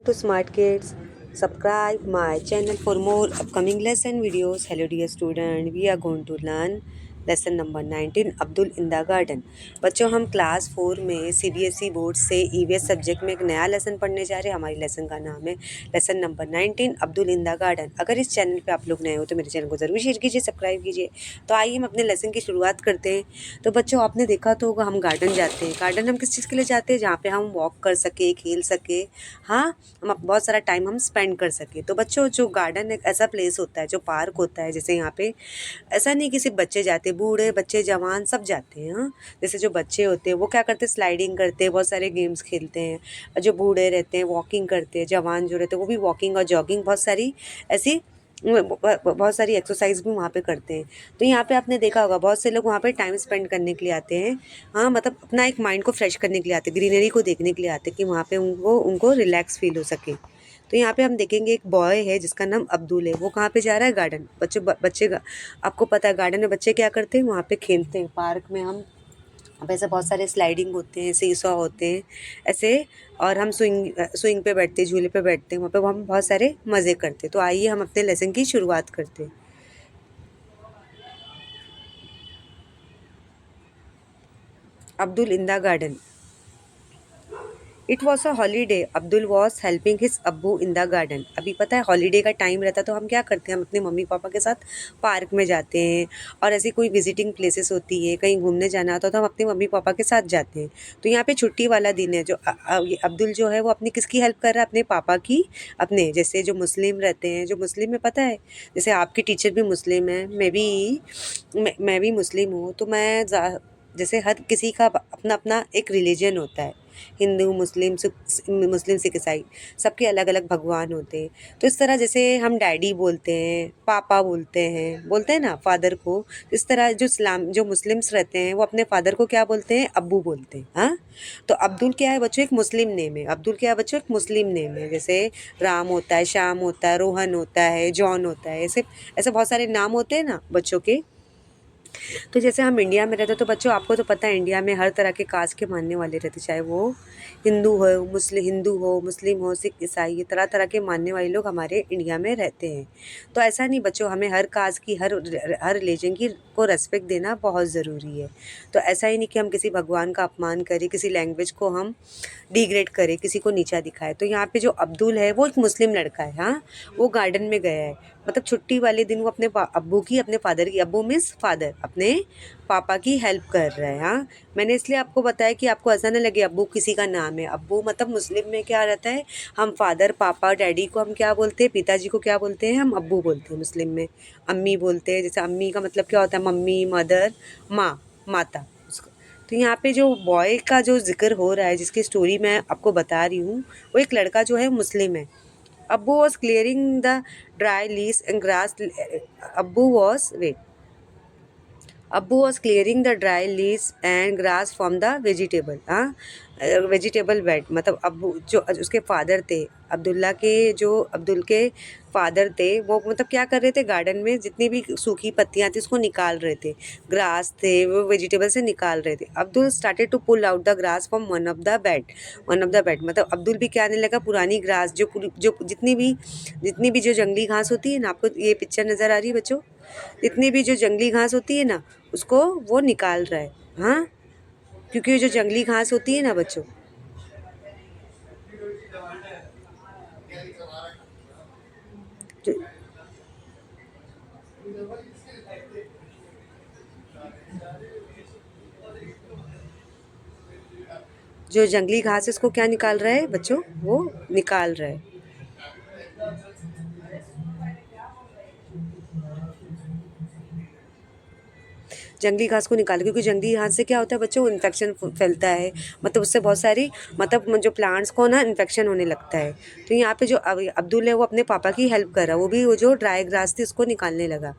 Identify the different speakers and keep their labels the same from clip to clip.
Speaker 1: to Smart Kids. Subscribe my channel for more upcoming lesson videos. Hello dear student, we are going to learn lesson number 19 Abdul in the garden. बच्चों हम class 4 में CBSE board से EVS subject में एक नया lesson पढ़ने जा रहे हैं। हमारी लेसन का नाम है lesson number 19 Abdul in the garden. अगर इस चैनल पे आप लोग नए हो तो मेरे चैनल को ज़रूर शेयर कीजिए, सब्सक्राइब कीजिए। तो आइए हम अपने लेसन की शुरुआत करते हैं। तो बच्चों आपने देखा तो होगा हम गार्डन जाते हैं। गार्डन हम किस चीज़ के लिए जाते हैं? जहाँ पे हम वॉक कर सके, खेल सके, हाँ हम बहुत सारा टाइम हम स्पेंड कर सके। तो बच्चों जो गार्डन एक ऐसा प्लेस होता है, जो पार्क होता है, जैसे यहाँ पे ऐसा नहीं कि सिर्फ बच्चे जाते, बूढ़े बच्चे जवान सब जाते हैं। हाँ जैसे जो बच्चे होते हैं वो क्या करते हैं, स्लाइडिंग करते हैं, बहुत सारे गेम्स खेलते हैं। और जो बूढ़े रहते हैं वॉकिंग करते हैं, जवान जो रहते हैं वो भी वॉकिंग और जॉगिंग, बहुत सारी ऐसी बहुत सारी एक्सरसाइज भी वहाँ पे करते हैं। तो यहाँ पे आपने देखा होगा बहुत से लोग वहाँ पे टाइम स्पेंड करने के लिए आते हैं। हाँ मतलब अपना एक माइंड को फ्रेश करने के लिए आते हैं, ग्रीनरी को देखने के लिए आते हैं कि वहाँ पे उनको रिलैक्स फील हो सके। तो यहाँ पे हम देखेंगे एक बॉय है जिसका नाम अब्दुल है। वो कहाँ पे जा रहा है? गार्डन। बच्चे आपको पता है गार्डन में बच्चे क्या करते हैं? वहाँ पे खेलते हैं। पार्क में हम वैसे बहुत सारे स्लाइडिंग होते हैं, सीसॉ होते हैं ऐसे, और हम स्विंग पे बैठते हैं, झूले पे बैठते हैं, वहाँ पे हम बहुत सारे मज़े करते हैं। तो आइए हम अपने लेसन की शुरुआत करते हैं। Abdul in the garden. It was a holiday, Abdul was helping his अब्बू इन द गार्डन। अभी पता है हॉलीडे का टाइम रहता है तो हम क्या करते हैं, हम अपने मम्मी पापा के साथ पार्क में जाते हैं। और ऐसी कोई विजिटिंग प्लेसेस होती है, कहीं घूमने जाना होता है तो हम अपने मम्मी पापा के साथ जाते हैं। तो यहाँ पे छुट्टी वाला दिन है। जो ये अब्दुल जो है वो अपनी किसकी हेल्प कर रहा है? अपने पापा की। अपने जैसे जो मुस्लिम रहते हैं, जो मुस्लिम में पता है जैसे आपकी टीचर भी मुस्लिम है, मैं भी मुस्लिम हूँ। तो जैसे हर किसी का अपना अपना एक रिलीजन होता है। हिंदू, मुस्लिम, सिख, ईसाई, सबके अलग अलग भगवान होते हैं। तो इस तरह जैसे हम डैडी बोलते हैं, पापा बोलते हैं ना फादर को। इस तरह जो मुस्लिम्स रहते हैं वो अपने फादर को क्या बोलते हैं? अब्बू बोलते हैं। हाँ तो अब्दुल क्या है बच्चों? एक मुस्लिम नेम है। अब्दुल क्या है बच्चों? एक मुस्लिम नेम है। जैसे राम होता है, श्याम होता है, रोहन होता है, जॉन होता है, ऐसे ऐसे बहुत सारे नाम होते हैं ना बच्चों के। तो जैसे हम इंडिया में रहते हैं तो बच्चों आपको तो पता है इंडिया में हर तरह के कास्ट के मानने वाले रहते, चाहे वो हिंदू हो, मुस्लिम हो, सिख, ईसाई, ये तरह तरह के मानने वाले लोग हमारे इंडिया में रहते हैं। तो ऐसा नहीं बच्चों, हमें हर कास्ट की, हर रिलीजन की को रेस्पेक्ट देना बहुत ज़रूरी है। तो ऐसा ही नहीं कि हम किसी भगवान का अपमान करें, किसी लैंग्वेज को हम डिग्रेड करें, किसी को नीचा दिखाए। तो यहाँ पे जो अब्दुल है वो एक मुस्लिम लड़का है। हाँ वो गार्डन में गया है, मतलब छुट्टी वाले दिन वो अपने फादर की, अब्बू मीन्स फादर, अपने पापा की हेल्प कर रहा है। हाँ मैंने इसलिए आपको बताया कि आपको ऐसा ना लगे अब्बू किसी का नाम है। अब्बू मतलब मुस्लिम में क्या रहता है, हम फादर, पापा, डैडी को हम क्या बोलते हैं? पिताजी को क्या बोलते हैं? हम अब्बू बोलते हैं। मुस्लिम में अम्मी बोलते हैं। जैसे अम्मी का मतलब क्या होता है? मम्मी, मदर, माँ, माता उसको। तो यहाँ पे जो बॉय का जो जिक्र हो रहा है, जिसकी स्टोरी मैं आपको बता रही हूँ, वो एक लड़का जो है मुस्लिम है। Abbu was clearing the dry leaves and grass. Abbu was wait. Abbu was clearing the dry leaves and grass from the vegetable. हाँ वेजिटेबल बेड, मतलब अब्बू जो उसके फादर थे, अब्दुल के फादर थे, वो मतलब क्या कर रहे थे? गार्डन में जितनी भी सूखी पत्तियां थी उसको निकाल रहे थे, ग्रास थे वो वेजिटेबल से निकाल रहे थे। Abdul started to pull out the grass from one of the bed, मतलब अब्दुल भी क्या आने लगा? पुरानी ग्रास जो जितनी भी जो जंगली घास होती है ना, आपको ये पिक्चर नज़र आ रही है बच्चों, जितनी भी जो जंगली घास होती है ना उसको वो निकाल रहा है। हाँ क्योंकि ये जो जंगली घास होती है ना बच्चों, जो जो जंगली घास है उसको क्या निकाल रहा है बच्चों? वो निकाल रहा है। जंगली घास को निकाल, क्योंकि जंगली घास से क्या होता है बच्चों? इन्फेक्शन फैलता है, मतलब उससे बहुत सारी, मतलब जो प्लांट्स को ना इन्फेक्शन होने लगता है। तो यहाँ पे जो अब्दुल है वो अपने पापा की हेल्प कर रहा है, वो भी वो जो ड्राई ग्रास थी उसको निकालने लगा।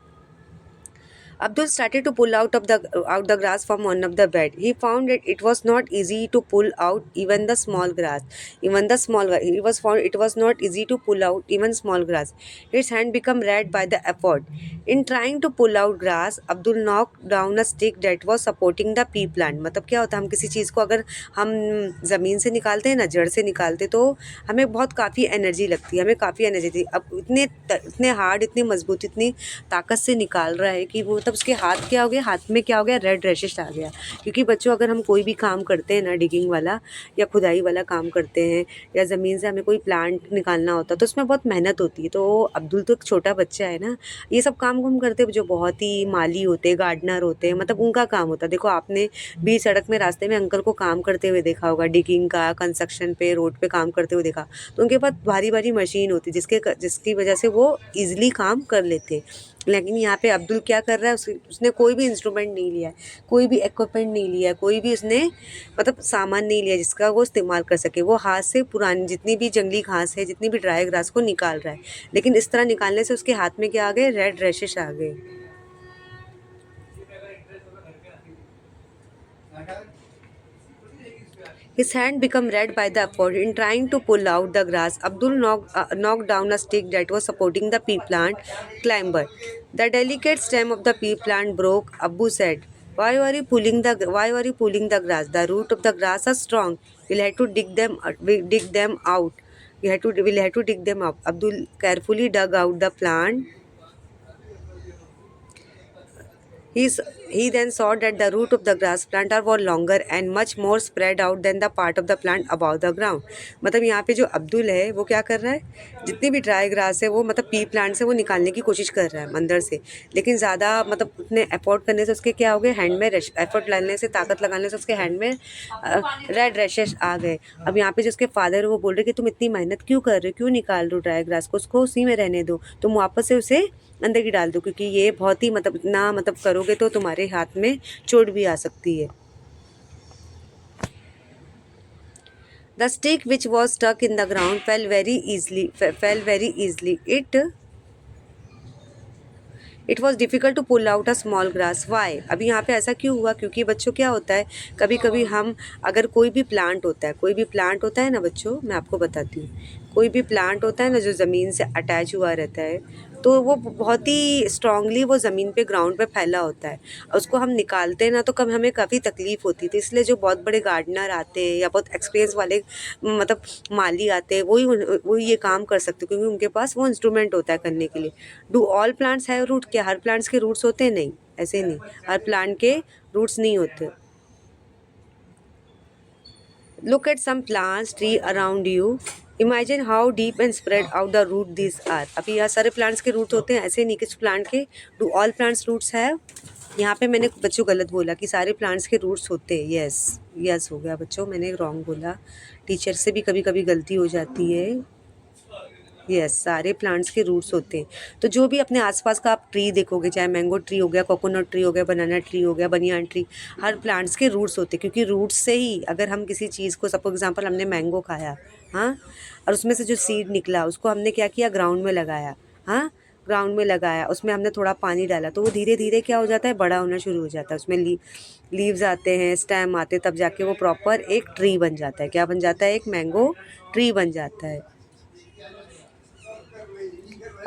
Speaker 1: Abdul started to pull out the grass from one of the bed. He found that it was not easy to pull out even the small grass. Even the small he was found it was not easy to pull out even small grass. His hand became red by the effort. In trying to pull out grass, Abdul knocked down a stick that was supporting the pea plant. मतलब क्या होता है, हम किसी चीज़ को अगर हम ज़मीन से निकालते हैं ना, जड़ से निकालते, तो हमें बहुत काफ़ी एनर्जी लगती है, हमें काफ़ी एनर्जी थी। अब इतने हार्ड, इतनी मजबूत, इतनी ताकत से निकाल रहा है कि वो मतलब उसके हाथ क्या हो गया, हाथ में क्या हो गया, रेड रैशेस आ गया। क्योंकि बच्चों, अगर हम कोई भी काम करते हैं ना, डिगिंग वाला या खुदाई वाला काम करते हैं, या ज़मीन से हमें कोई प्लांट निकालना होता है, तो उसमें बहुत मेहनत होती है। तो अब्दुल तो एक छोटा बच्चा है ना, ये सब काम हम करते हैं जो बहुत ही माली होते हैं, गार्डनर होते हैं, मतलब उनका काम होता है। देखो, आपने बीच सड़क में रास्ते में अंकल को काम करते हुए देखा होगा, डिगिंग का, कंस्ट्रक्शन पे, रोड पे काम करते हुए देखा। तो उनके पास भारी भारी मशीन होती है जिसकी वजह से वो ईजिली काम कर लेते हैं। लेकिन यहाँ पे अब्दुल क्या कर रहा है, उसने कोई भी इंस्ट्रूमेंट नहीं लिया है, कोई भी इक्विपमेंट नहीं लिया है, कोई भी उसने मतलब सामान नहीं लिया जिसका वो इस्तेमाल कर सके। वो हाथ से पुरानी जितनी भी जंगली घास है, जितनी भी ड्राई ग्रास को निकाल रहा है। लेकिन इस तरह निकालने से उसके हाथ में क्या आ गए, रेड रैशेस आ गए। His hand became red by the effort. In trying to pull out the grass, Abdul knocked down a stick that was supporting the pea plant climber. The delicate stem of the pea plant broke. Abbu said, Why are you pulling the grass? The root of the grass are strong. We'll have to dig them out. We'll have to dig them up. Abdul carefully dug out the plant. He's, he then saw that the root of the grass plant were longer and much more spread out than the part of the plant above the ground. मतलब यहाँ पे जो अब्दुल है वो क्या कर रहा है, जितनी भी ड्राई ग्रास है वो मतलब पी प्लांट से वो निकालने की कोशिश कर रहा है अंदर से। लेकिन ज़्यादा मतलब उतने एफर्ट करने से उसके क्या हो गए, हैंड में एफर्ट डालने से, ताकत लगाने से उसके हैंड में रेड रैशेस आ गए। अब यहाँ पे जो उसके फादर है वो बोल रहे कि तुम इतनी मेहनत क्यों कर रहे हो, क्यों निकाल रहे हो ड्राई ग्रास को, उसको उसी में रहने दो, तुम वापस से उसे अंदर की डाल दो, क्योंकि ये बहुत ही मतलब इतना मतलब करोगे तो तुम्हारे हाथ में चोट भी आ सकती है। The stick which was stuck in the ground fell very easily. It was difficult to pull out a small grass. Why? अभी यहाँ पे ऐसा क्यों हुआ? क्योंकि बच्चों क्या होता है, कभी कभी हम अगर कोई भी प्लांट होता है ना बच्चों, मैं आपको बताती हूँ, कोई भी प्लांट होता है ना जो ज़मीन से अटैच हुआ रहता है, तो वो बहुत ही स्ट्रांगली वो ज़मीन पे, ग्राउंड पे फैला होता है। और उसको हम निकालते हैं ना तो कभी हमें काफ़ी तकलीफ़ होती थी। इसलिए जो बहुत बड़े गार्डनर आते हैं या बहुत एक्सपीरियंस वाले मतलब माली आते हैं, वही ये काम कर सकते हैं, क्योंकि उनके पास वो इंस्ट्रूमेंट होता है करने के लिए। Do all plants have root? क्या हर प्लांट्स के रूट्स होते हैं? नहीं, ऐसे नहीं, हर प्लांट के रूट्स नहीं होते। Look at some plants, tree around you. Imagine how deep and spread out the root these are. अभी यहाँ सारे प्लांट्स के रूट होते हैं, ऐसे नहीं किस प्लांट के। Do all plants roots have? यहाँ पे मैंने बच्चों गलत बोला कि सारे प्लांट्स के रूट्स होते हैं। यस हो गया बच्चों, मैंने रॉन्ग बोला। टीचर से भी कभी कभी गलती हो जाती है। यस, सारे प्लांट्स के रूट्स होते हैं। तो जो भी अपने आसपास का आप ट्री देखोगे, चाहे मैंगो ट्री हो गया, कोकोनट ट्री हो गया, बनाना ट्री हो गया, बनियान ट्री, हर प्लांट्स के रूट्स होते हैं। क्योंकि रूट्स से ही अगर हम किसी चीज़ को, सपोज एग्जांपल हमने मैंगो खाया, हाँ, और उसमें से जो सीड निकला उसको हमने क्या किया, ग्राउंड में लगाया, हाँ, ग्राउंड में लगाया, उसमें हमने थोड़ा पानी डाला, तो वो धीरे धीरे क्या हो जाता है, बड़ा होना शुरू हो जाता है। उसमें लीव्स आते हैं, स्टेम आते हैं, तब जाके वो प्रॉपर एक ट्री बन जाता है। क्या बन जाता है? एक मैंगो ट्री बन जाता है।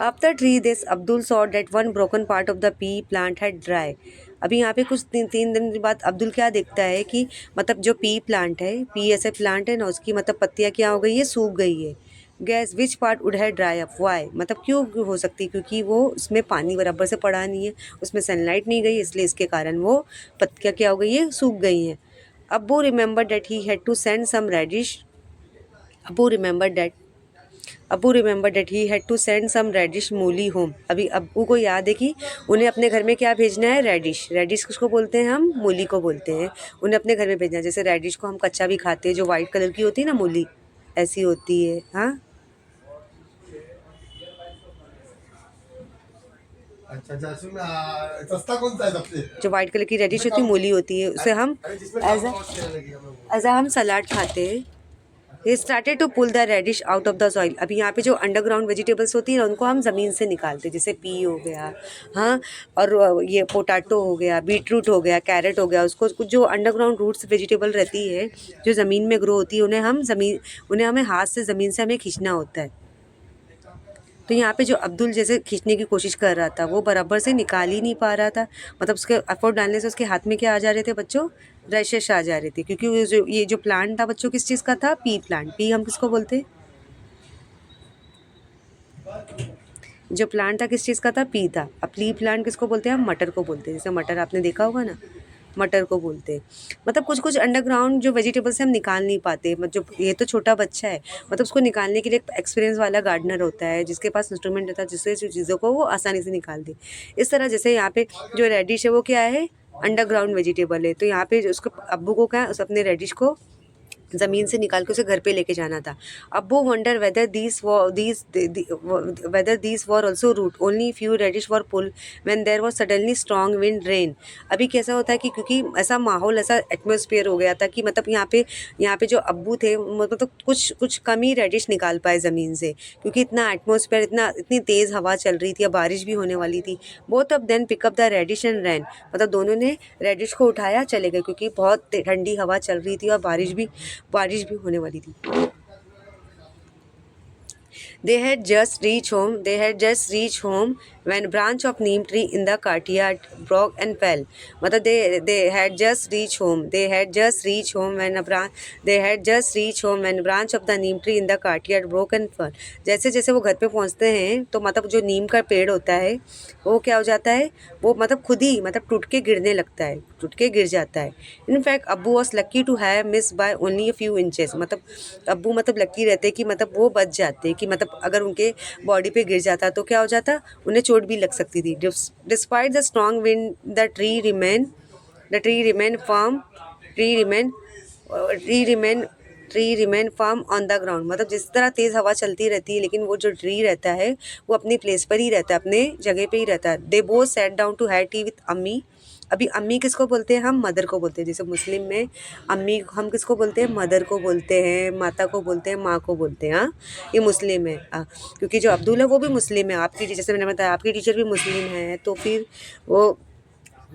Speaker 1: After tree this, Abdul saw that one broken part of the pea plant had dry. अभी यहाँ पे कुछ 3 दिन के बाद अब्दुल क्या देखता है कि मतलब जो पी प्लांट है, पी ऐसे प्लांट है ना, उसकी मतलब पत्तियाँ क्या हो गई है, सूख गई है। गैस विच पार्ट वुड है ड्राई अप? वाई? मतलब क्यों हो सकती है? क्योंकि वो उसमें पानी बराबर से पड़ा नहीं है, उसमें सनलाइट नहीं गई, इसलिए इसके कारण वो पत्तियाँ क्या हो गई है, सूख गई हैं। अब्बू remember that he had to send some radish अब्बू रिमेंबर डेट अब्बू remember that he had to send some radish मूली होम। अभी अब्बू को याद है कि उन्हें अपने घर में क्या भेजना है, रेडिश। रेडिश किसको बोलते हैं हम? मूली को बोलते हैं। उन्हें अपने घर में भेजना है। जैसे रेडिश को हम कच्चा भी खाते हैं, जो वाइट कलर की होती है ना मूली, ऐसी होती है। हाँ,
Speaker 2: अच्छा अच्छा सस्ता कौन सा है सबसे?
Speaker 1: जो वाइट कलर की रेडिश होती है, मूली होती है, उसे हम
Speaker 2: अरे जिसमें
Speaker 1: एज
Speaker 2: कम कॉस्ट है, लगी हमें वो।
Speaker 1: हम सलाद खाते हैं। He started to pull the radish out of the soil. अभी यहाँ पे जो अंडरग्राउंड वेजिटेबल्स होती हैं ना, उनको हम ज़मीन से निकालते हैं, जैसे पी हो गया, हाँ, और ये पोटैटो हो गया, बीटरूट हो गया, कैरेट हो गया, उसको कुछ जो अंडरग्राउंड रूट्स वेजिटेबल रहती है जो ज़मीन में ग्रो होती है, उन्हें हमें हाथ से ज़मीन से हमें खींचना होता है। तो यहाँ पे जो अब्दुल जैसे खींचने की कोशिश कर रहा था, वो बराबर से निकाल ही नहीं पा रहा था। मतलब उसके एफर्ट डालने से उसके हाथ में क्या आ जा रहे थे बच्चों, रैशेस आ जा रहे थे, क्योंकि ये जो प्लांट था बच्चों किस चीज़ का था, पी प्लांट। पी हम किसको बोलते हैं, जो प्लांट था किस चीज़ का था, पी था। अब पी प्लांट किसको बोलते हैं, हम मटर को बोलते हैं। जैसे मटर आपने देखा होगा ना, मटर को बोलते हैं। मतलब कुछ कुछ अंडरग्राउंड जो वेजिटेबल्स हम निकाल नहीं पाते, मतलब जो ये तो छोटा बच्चा है, मतलब उसको निकालने के लिए एक एक्सपीरियंस वाला गार्डनर होता है जिसके पास इंस्ट्रूमेंट रहता है, जिससे जो चीज़ों को वो आसानी से निकाल दे। इस तरह जैसे यहाँ पे जो रेडिश है वो क्या है, अंडरग्राउंड वेजिटेबल है। तो यहाँ पे जो उसको अब्बू को क्या है, उस अपने रेडिश को ज़मीन से निकाल के उसे घर पे लेके जाना था। अब्बू wonder whether these were also root, only few radish were pull when there was suddenly strong wind rain. अभी कैसा होता है कि क्योंकि ऐसा माहौल, ऐसा एटमॉस्फेयर हो गया था कि मतलब यहाँ पे जो अब्बू थे, मतलब तो कुछ कुछ कम ही रेडिश निकाल पाए ज़मीन से, क्योंकि इतना एटमॉस्फेयर, इतनी तेज़ हवा चल रही थी, या बारिश भी होने वाली थी। Both of them pick up the radish and ran, मतलब दोनों ने रेडिश को उठाया, चले गए, क्योंकि बहुत ठंडी हवा चल रही थी और बारिश भी होने वाली थी। They had just reached home. They had just reached home when branch of neem tree in the courtyard broke and fell. मतलब they had just reached home. They had just reached home when a branch they had just reached home when branch of the neem tree in the courtyard broke and fell. जैसे जैसे वो घर पे पहुंचते हैं तो मतलब जो नीम का पेड़ होता है वो क्या हो जाता है, वो मतलब खुद ही मतलब टूट के गिरने लगता है, टूट के गिर जाता है। इनफैक्ट अब्बू was lucky to have miss by only a few inches. मतलब अब्बू मतलब लकी रहते कि मतलब वो बच जाते, कि मतलब अगर उनके बॉडी पे गिर जाता तो क्या हो जाता, उन्हें चोट भी लग सकती थी। Despite the strong wind the tree remain firm tree remain tree remain tree remain firm on the ground. मतलब जिस तरह तेज़ हवा चलती रहती है, लेकिन वो जो ट्री रहता है वो अपनी प्लेस पर ही रहता है, अपने जगह पे ही रहता है। They both sat down to have tea with अम्मी। अभी अम्मी किसको बोलते हैं, हम मदर को बोलते हैं। जैसे मुस्लिम में अम्मी हम किसको बोलते हैं, मदर को बोलते हैं, माता को बोलते हैं, माँ को बोलते हैं। हाँ, ये मुस्लिम है। क्योंकि जो अब्दुल है वो भी मुस्लिम है, आपकी जैसे मैंने बताया आपकी टीचर भी मुस्लिम है, तो फिर वो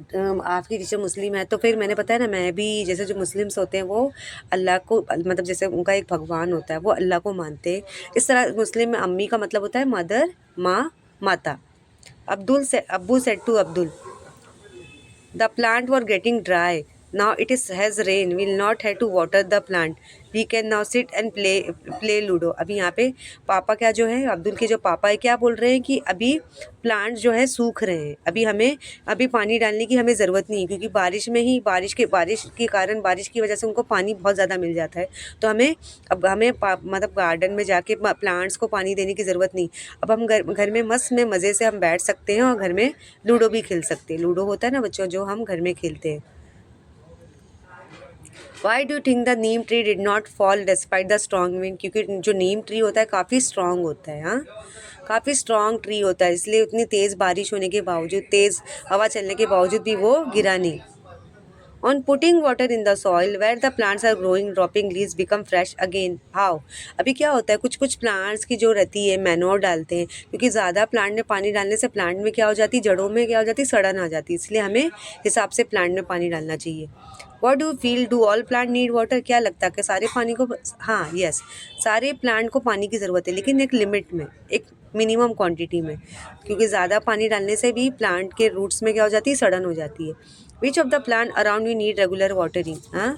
Speaker 1: आपकी टीचर मुस्लिम है, तो फिर मैंने बताया ना, मैं भी जैसे जो मुस्लिम्स होते हैं वो अल्लाह को, मतलब जैसे उनका एक भगवान होता है, वो अल्लाह को मानते हैं। इस तरह मुस्लिम में अम्मी का मतलब होता है मदर, माँ, माता। अब्बू said to Abdul, the plant were getting dry. Now it is has rain. We'll not have to water the plant. We can now sit and play ludo. अभी यहाँ पे पापा क्या जो है, अब्दुल के जो पापा है क्या बोल रहे हैं कि अभी प्लांट जो है सूख रहे हैं, अभी पानी डालने की हमें ज़रूरत नहीं, क्योंकि बारिश के कारण, बारिश की वजह से उनको पानी बहुत ज़्यादा मिल जाता है। तो हमें मतलब गार्डन में जाके प्लांट्स को पानी देने की ज़रूरत नहीं। अब हम घर में मज़े से हम बैठ सकते हैं और घर में लूडो भी खेल सकते हैं। लूडो होता है ना बच्चों, जो हम घर में खेलते हैं। Why do think the Neem tree did not fall despite the strong wind? क्योंकि जो नीम ट्री होता है काफ़ी स्ट्रॉन्ग होता है। हाँ, काफ़ी स्ट्रॉन्ग ट्री होता है, इसलिए उतनी तेज़ बारिश होने के बावजूद, तेज़ हवा चलने के बावजूद भी वो गिरा नहीं। On putting water in the soil where the plants are growing, dropping leaves become fresh again. How? अभी क्या होता है, कुछ कुछ प्लांट्स की जो रहती है मैनोर डालते हैं, क्योंकि ज़्यादा प्लांट में पानी डालने से प्लांट में क्या हो जाती है, जड़ों में क्या हो जाती है, सड़न आ जाती है। इसलिए हमें हिसाब से प्लांट में पानी डालना चाहिए। What do you feel? Do all plant need water? क्या लगता है कि सारे पानी को, हाँ, यस, सारे प्लांट को पानी की ज़रूरत है, लेकिन एक लिमिट में, एक मिनिमम क्वांटिटी में, क्योंकि ज़्यादा पानी डालने से भी प्लांट के रूट्स में क्या हो जाती है, सड़न हो जाती है। Which of the plant around you need regular watering? हाँ,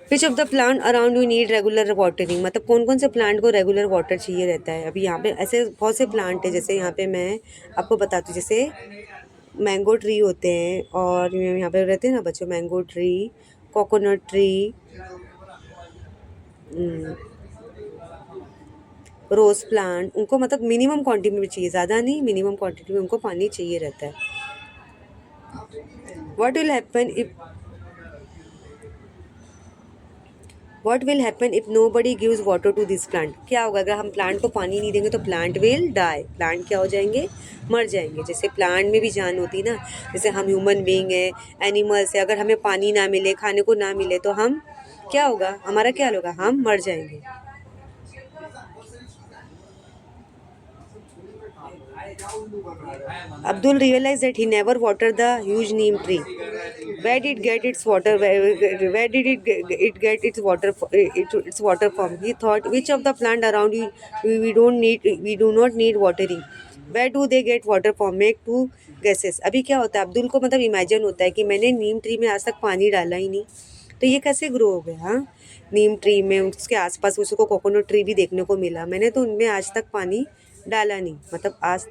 Speaker 1: which of the plant around you need regular watering, मतलब कौन कौन से प्लांट को रेगुलर वाटर चाहिए रहता है। अभी यहाँ पे ऐसे बहुत से प्लांट है, जैसे यहाँ पे मैं आपको बताती हूँ, जैसे मैंगो ट्री होते हैं, और यहाँ पे रहते हैं ना बच्चों, mango tree, coconut tree, rose plant, उनको मतलब मिनिमम क्वांटिटी में चाहिए, ज़्यादा नहीं, मिनिमम क्वांटिटी में उनको पानी चाहिए रहता है। What will happen if what will happen if nobody gives water to this plant? क्या होगा अगर हम प्लांट को पानी नहीं देंगे? तो प्लांट विल डाई, प्लांट क्या हो जाएंगे? मर जाएंगे। जैसे प्लांट में भी जान होती है ना, जैसे हम ह्यूमन बीइंग है, एनिमल्स है, अगर हमें पानी ना मिले, खाने को ना मिले तो हम क्या होगा, हमारा क्या होगा, हम मर जाएंगे। Abdul realized that he never watered the huge neem tree. Where did it get its water? Where did it get its water? Its water from? He thought, which of the plant around you we don't need? We do not need watering. Where do they get water from? Make two guesses. अभी क्या होता है, अब्दुल को मतलब imagine होता है कि मैंने नीम ट्री में आज तक पानी डाला ही नहीं, तो ये कैसे ग्रो हो गया। हाँ, नीम ट्री में उसके आसपास उसको कोकोनट ट्री भी देखने को मिला, मैंने तो उनमें आज तक पानी डाला नहीं, मतलब आज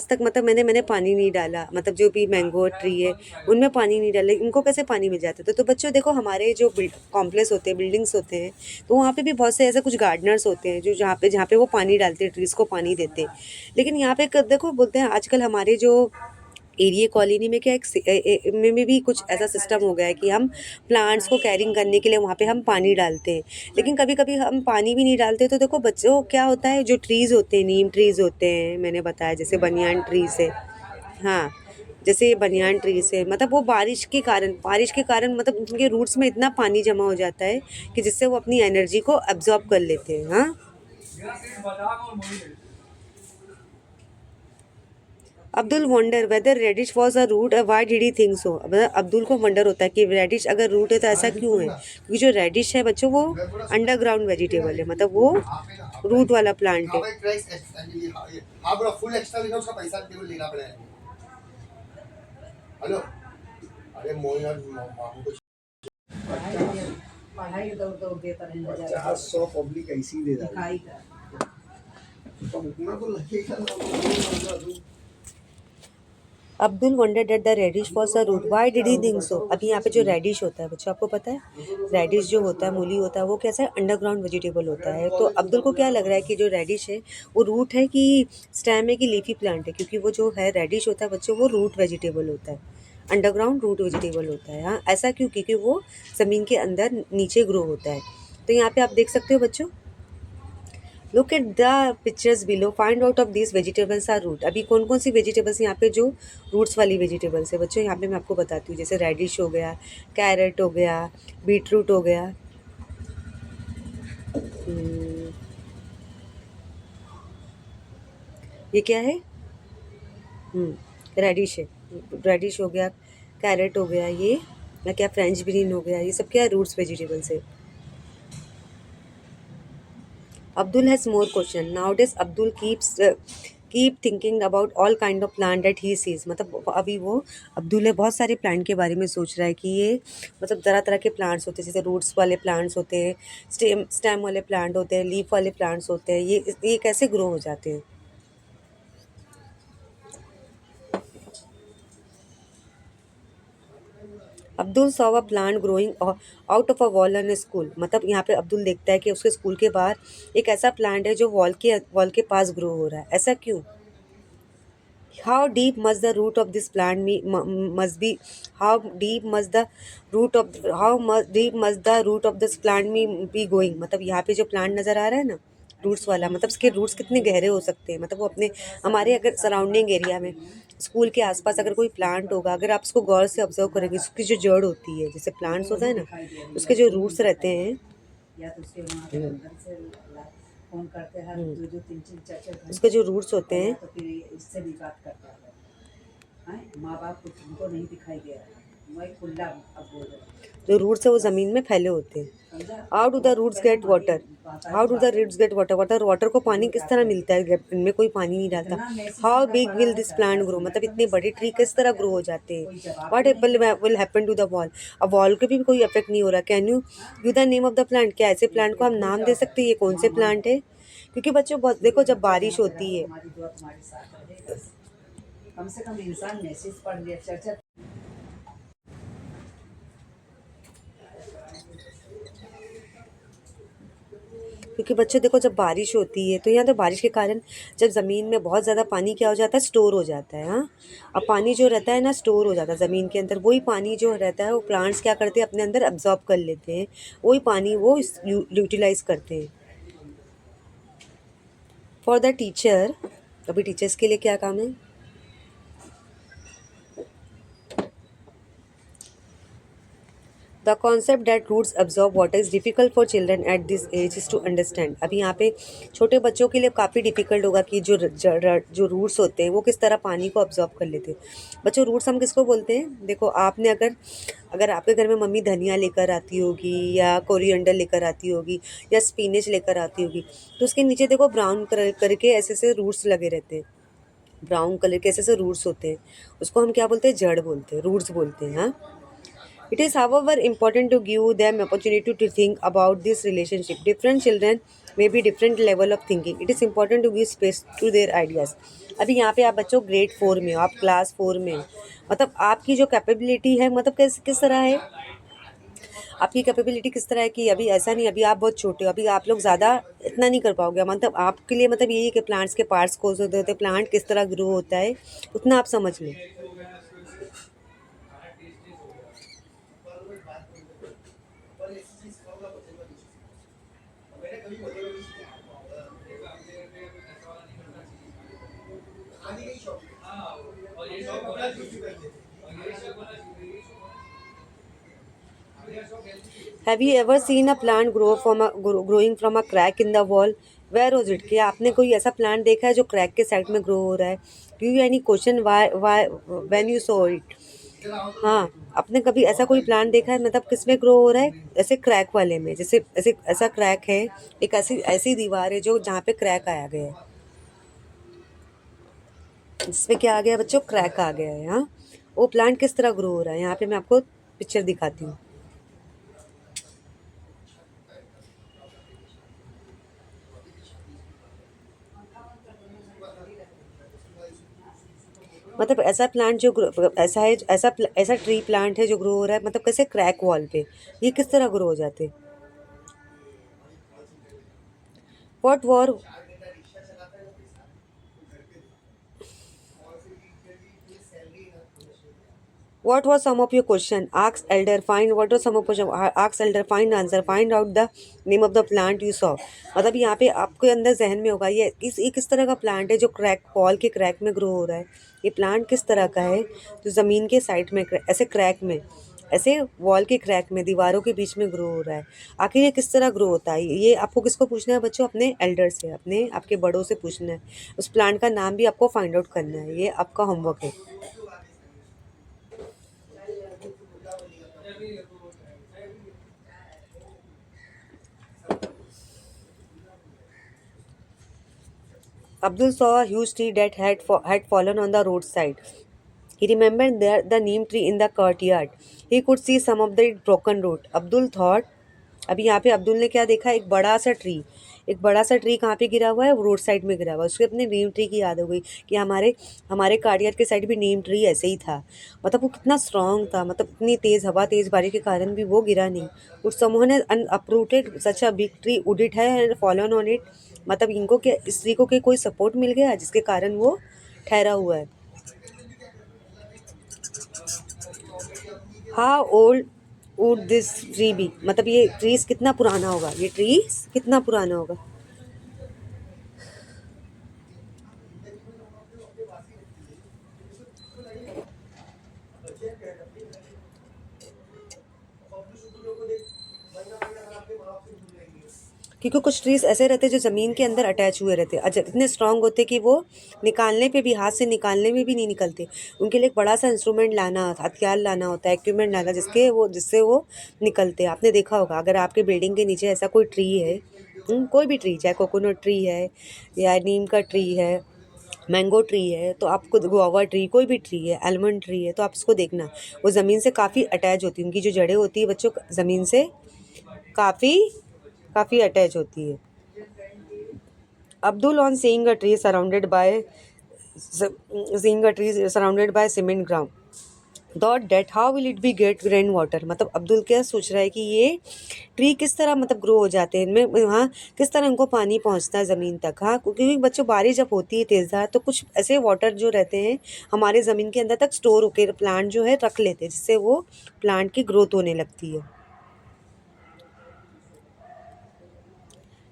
Speaker 1: तक मतलब मैंने पानी नहीं डाला, मतलब जो भी मैंगो ट्री है उनमें पानी नहीं डाले, इनको कैसे पानी मिल जाता था। तो बच्चों देखो, हमारे जो कॉम्प्लेक्स होते हैं, बिल्डिंग्स होते हैं, तो वहाँ पे भी बहुत से ऐसे कुछ गार्डनर्स होते हैं जो जहाँ पे वो पानी डालते हैं, ट्रीज़ को पानी देते हैं। लेकिन यहाँ पे देखो, बोलते हैं आजकल हमारे जो एरिया कॉलोनी में क्या में भी कुछ ऐसा सिस्टम हो गया है कि हम प्लांट्स को कैरिंग करने के लिए वहाँ पे हम पानी डालते हैं। लेकिन कभी कभी हम पानी भी नहीं डालते, तो देखो बच्चों क्या होता है, जो ट्रीज़ होते हैं, नीम ट्रीज़ होते हैं, मैंने बताया जैसे बनियान ट्रीज़ है। हाँ, जैसे ये बनियान ट्रीज़ है, मतलब वो बारिश के कारण मतलब उनके रूट्स में इतना पानी जमा हो जाता है कि जिससे वो अपनी एनर्जी को एब्जॉर्ब कर लेते हैं। हाँ, Abdul wonder whether radish was a root, why did he think so. मतलब अब्दुल को वंडर होता है कि रेडिश अगर रूट है तो ऐसा क्यों है, क्योंकि जो रेडिश है बच्चों वो अंडरग्राउंड वेजिटेबल है, मतलब वो रूट वाला प्लांट है।
Speaker 2: हाँ पूरा फुल एक्स्ट्रा लेना, उसका पैसा केवल लेना पड़ेगा। हेलो, अरे मोइन और मामू को
Speaker 3: पढ़ाई दौड़ दौड़ देता रहता है।
Speaker 2: 50-100 पब्लिक ऐसी ही दे रहा
Speaker 3: दिखाई का
Speaker 2: है, तो उतना तो लगेगा ना।
Speaker 1: Abdul wonder that the radish was a root, why did he think so. अभी यहाँ पे जो रेडिश होता है बच्चों, आपको पता है रेडिश जो होता है, मूली होता है, वो कैसा है, अंडरग्राउंड वेजिटेबल होता है। तो अब्दुल को क्या लग रहा है कि जो रेडिश है वो रूट है कि स्टेम है कि लीफी प्लांट है, क्योंकि वो जो है रेडिश होता है बच्चों, वो रूट वेजिटेबल होता है, अंडरग्राउंड रूट वेजिटेबल होता है। हाँ, ऐसा क्यों, क्योंकि वो ज़मीन के अंदर नीचे ग्रो होता है। तो यहाँ पे आप देख सकते हो बच्चों, look at the pictures below, find out of this vegetables are root. अभी कौन कौन सी वेजिटेबल्स यहाँ पे जो रूट्स वाली वेजिटेबल्स है बच्चों, यहाँ पे मैं आपको बताती हूँ। जैसे रेडिश हो गया, कैरेट हो गया, बीटरूट हो गया, हम्म, ये क्या है, रेडिश है, रेडिश हो गया, कैरेट हो गया, ये या क्या फ्रेंच ग्रीन हो गया, ये सब क्या है, रूट्स वेजिटेबल्स है। Abdul has more question. Nowadays Abdul keep thinking about all kind of plant that he sees. मतलब अभी वो अब्दुल है, बहुत सारे प्लांट के बारे में सोच रहा है कि ये मतलब तरह तरह के प्लांट्स होते हैं, जैसे रूट्स वाले प्लांट्स होते हैं, स्टेम वाले प्लांट होते हैं, लीफ वाले प्लांट्स होते हैं, ये कैसे ग्रो हो जाते हैं। Abdul saw a plant growing out of a wall in school. मतलब यहाँ पे अब्दुल देखता है कि उसके स्कूल के बाहर एक ऐसा प्लांट है जो वॉल के पास ग्रो हो रहा है, ऐसा क्यों। How deep must the root of this plant must be? How deep must the deep must the root of this plant be going? मतलब यहाँ पे जो प्लांट नज़र आ रहा है ना, रूट्स वाला, मतलब इसके रूट्स कितने गहरे हो सकते हैं। मतलब वो अपने हमारे अगर सराउंडिंग एरिया में, स्कूल के आसपास अगर कोई प्लांट होगा, अगर आप उसको गौर से ऑब्जर्व करेंगे, उसकी जो जड़ होती है, जैसे प्लांट्स होता है ना, उसके जो रूट्स रहते हैं,
Speaker 3: या तो उसके वहाँ पे अंदर से फोन करते हैं, जो जो 3-4 घंटे
Speaker 1: उसके जो रूट्स होते हैं,
Speaker 3: तो फिर इससे भी बात करता है। माँ बाप कुछ उनको नहीं दिखाई दे रहा है, मैं खुला अब बोल रहा हूँ।
Speaker 1: जो रूट्स है वो ज़मीन में फैले होते हैं। How do the roots get water? How do the roots get water? Water को पानी किस तरह मिलता है जब इनमें कोई पानी नहीं डालता। How big will this plant grow? मतलब इतने बड़े ट्री किस तरह ग्रो हो जाते हैं। What will happen to the wall? अब वॉल के भी कोई इफेक्ट नहीं हो रहा। Can you give the name of the plant? क्या ऐसे प्लांट को हम नाम दे सकते हैं, ये कौन से प्लांट है? क्योंकि बच्चों देखो, जब बारिश होती है,
Speaker 3: हमारी दुआ तुम्हारे साथ रहेगा। कम से कम इंसान मैसेज पढ़ लिया, चर्चा
Speaker 1: क्योंकि बच्चों देखो जब बारिश होती है तो यहाँ तो बारिश के कारण जब ज़मीन में बहुत ज़्यादा पानी क्या हो जाता है, स्टोर हो जाता है। हाँ, अब पानी जो रहता है ना स्टोर हो जाता है ज़मीन के अंदर, वही पानी जो रहता है वो प्लांट्स क्या करते हैं अपने अंदर अब्जॉर्ब कर लेते हैं, वही पानी वो यूटिलाइज करते हैं। फॉर द टीचर, अभी टीचर्स के लिए क्या काम है? The concept that roots absorb water is difficult for children at this age is to understand. अभी यहाँ पे छोटे बच्चों के लिए काफ़ी डिफ़िकल्ट होगा कि जो रूट्स होते हैं वो किस तरह पानी को अब्जॉर्ब कर लेते हैं। बच्चों रूट्स हम किसको बोलते हैं? देखो आपने अगर अगर आपके घर में मम्मी धनिया लेकर आती होगी या कोरिएंडर लेकर आती होगी या स्पिनच लेकर आती होगी, तो उसके नीचे देखो ब्राउन करके ऐसे ऐसे रूट्स लगे रहते हैं, ब्राउन कलर के ऐसे ऐसे रूट्स होते हैं, उसको हम क्या बोलते हैं? जड़ बोलते हैं, रूट्स बोलते हैं। हाँ, it is, however, important to give them opportunity to think about this relationship. Different children may be different level of thinking. It is important to give space to their ideas. अभी यहाँ पे आप बच्चों grade 4 में हो, आप class 4 में हो, मतलब आपकी जो कैपेबिलिटी है मतलब किस तरह है, आपकी कैपेबिलिटी किस तरह है कि अभी ऐसा नहीं, अभी आप बहुत छोटे हो, अभी आप लोग ज़्यादा इतना नहीं कर पाओगे, मतलब आपके लिए मतलब यही है कि प्लांट्स के पार्ट्स को होते हैं, प्लांट किस तरह ग्रो होता है उतना आप समझ लो। Have you ever seen a plant growing from a crack in the wall? Where was it? क्या आपने कोई ऐसा प्लांट देखा है जो क्रैक के साइड में ग्रो हो रहा है? Do you any question why when you so it? हाँ, आपने कभी ऐसा कोई प्लांट देखा है मतलब किस में ग्रो हो रहा है? ऐसे क्रैक वाले में, जैसे ऐसे ऐसा क्रैक है, एक ऐसी ऐसी दीवार है जो जहाँ पे क्रैक आया गया है, जिसमें क्या आ गया बच्चों? क्रैक आ गया है। हाँ, वो प्लांट किस तरह ग्रो हो रहा है, यहाँ पे मैं आपको पिक्चर दिखाती हूँ। मतलब ऐसा प्लांट जो ऐसा है, ऐसा ट्री प्लांट है जो ग्रो हो रहा है, मतलब कैसे? क्रैक वॉल पे। ये किस तरह ग्रो हो जाते? What war What was some of your question? Ask elder. Find what was some of question. Ask elder. Find answer. Find out the name of the plant you saw. मतलब यहाँ पे आपके अंदर जहन में होगा ये किस तरह का प्लांट है जो क्रैक वॉल के क्रैक में ग्रो हो रहा है। ये प्लांट किस तरह का है जो ज़मीन के साइड में ऐसे क्रैक में, ऐसे वॉल के क्रैक में, दीवारों के बीच में ग्रो हो रहा है। आखिर ये किस तरह ग्रो होता है? ये आपको किसको पूछना है बच्चों? अपने एल्डर से, अपने आपके बड़ों से पूछना है। उस प्लांट का नाम भी आपको फाइंड आउट करना है, ये आपका होमवर्क है। Abdul saw a huge tree that had fallen on the roadside. He remembered the neem tree in the courtyard. He could see some of the broken root. Abdul thought, अभी यहाँ पे अब्दुल ने क्या देखा? एक बड़ा सा ट्री कहाँ पे गिरा हुआ है? रोड साइड में गिरा हुआ है। उसको अपने नीम ट्री की याद हो गई कि हमारे हमारे कार्डियर के साइड भी नीम ट्री ऐसे ही था। मतलब वो कितना स्ट्रांग था, मतलब इतनी तेज़ हवा, तेज़ बारिश के कारण भी वो गिरा नहीं। उस समूह ने uprooted such a big tree, would it have fallen on it? मतलब इनको क्या, इस ट्री को क्या कोई सपोर्ट मिल गया जिसके कारण वो ठहरा हुआ है? How old would this tree be? मतलब ये ट्रीज कितना पुराना होगा, ये ट्रीज कितना पुराना होगा? क्योंकि कुछ ट्रीज ऐसे रहते हैं जो ज़मीन के अंदर अटैच हुए रहते हैं, अच्छा इतने स्ट्रांग होते हैं कि वो निकालने पे भी, हाथ से निकालने में भी नहीं निकलते। उनके लिए एक बड़ा सा इंस्ट्रूमेंट लाना, हथियार लाना होता है, इक्विपमेंट लाना, जिससे वो निकलते हैं। आपने देखा होगा अगर आपके बिल्डिंग के नीचे ऐसा कोई ट्री है, कोई भी ट्री, चाहे कोकोनट ट्री है या नीम का ट्री है, मैंगो ट्री है, तो आपको गुआवा ट्री, कोई भी ट्री है, आलमंड ट्री है, तो आप इसको देखना, वो ज़मीन से काफ़ी अटैच होती है, उनकी जो जड़ें होती है बच्चों ज़मीन से काफ़ी काफ़ी अटैच होती है। Abdul, on seeing a tree surrounded by cement ground, thought that how will it be get rain water, मतलब अब्दुल क्या सोच रहा है कि ये ट्री किस तरह मतलब ग्रो हो जाते हैं इनमें, हाँ किस तरह इनको पानी पहुंचता है ज़मीन तक। हाँ क्योंकि बच्चों बारिश जब होती है तेज़धार तो कुछ ऐसे वाटर जो रहते हैं हमारे ज़मीन के अंदर तक स्टोर होकर प्लांट जो है रख लेते हैं, जिससे वो प्लांट की ग्रोथ होने लगती है।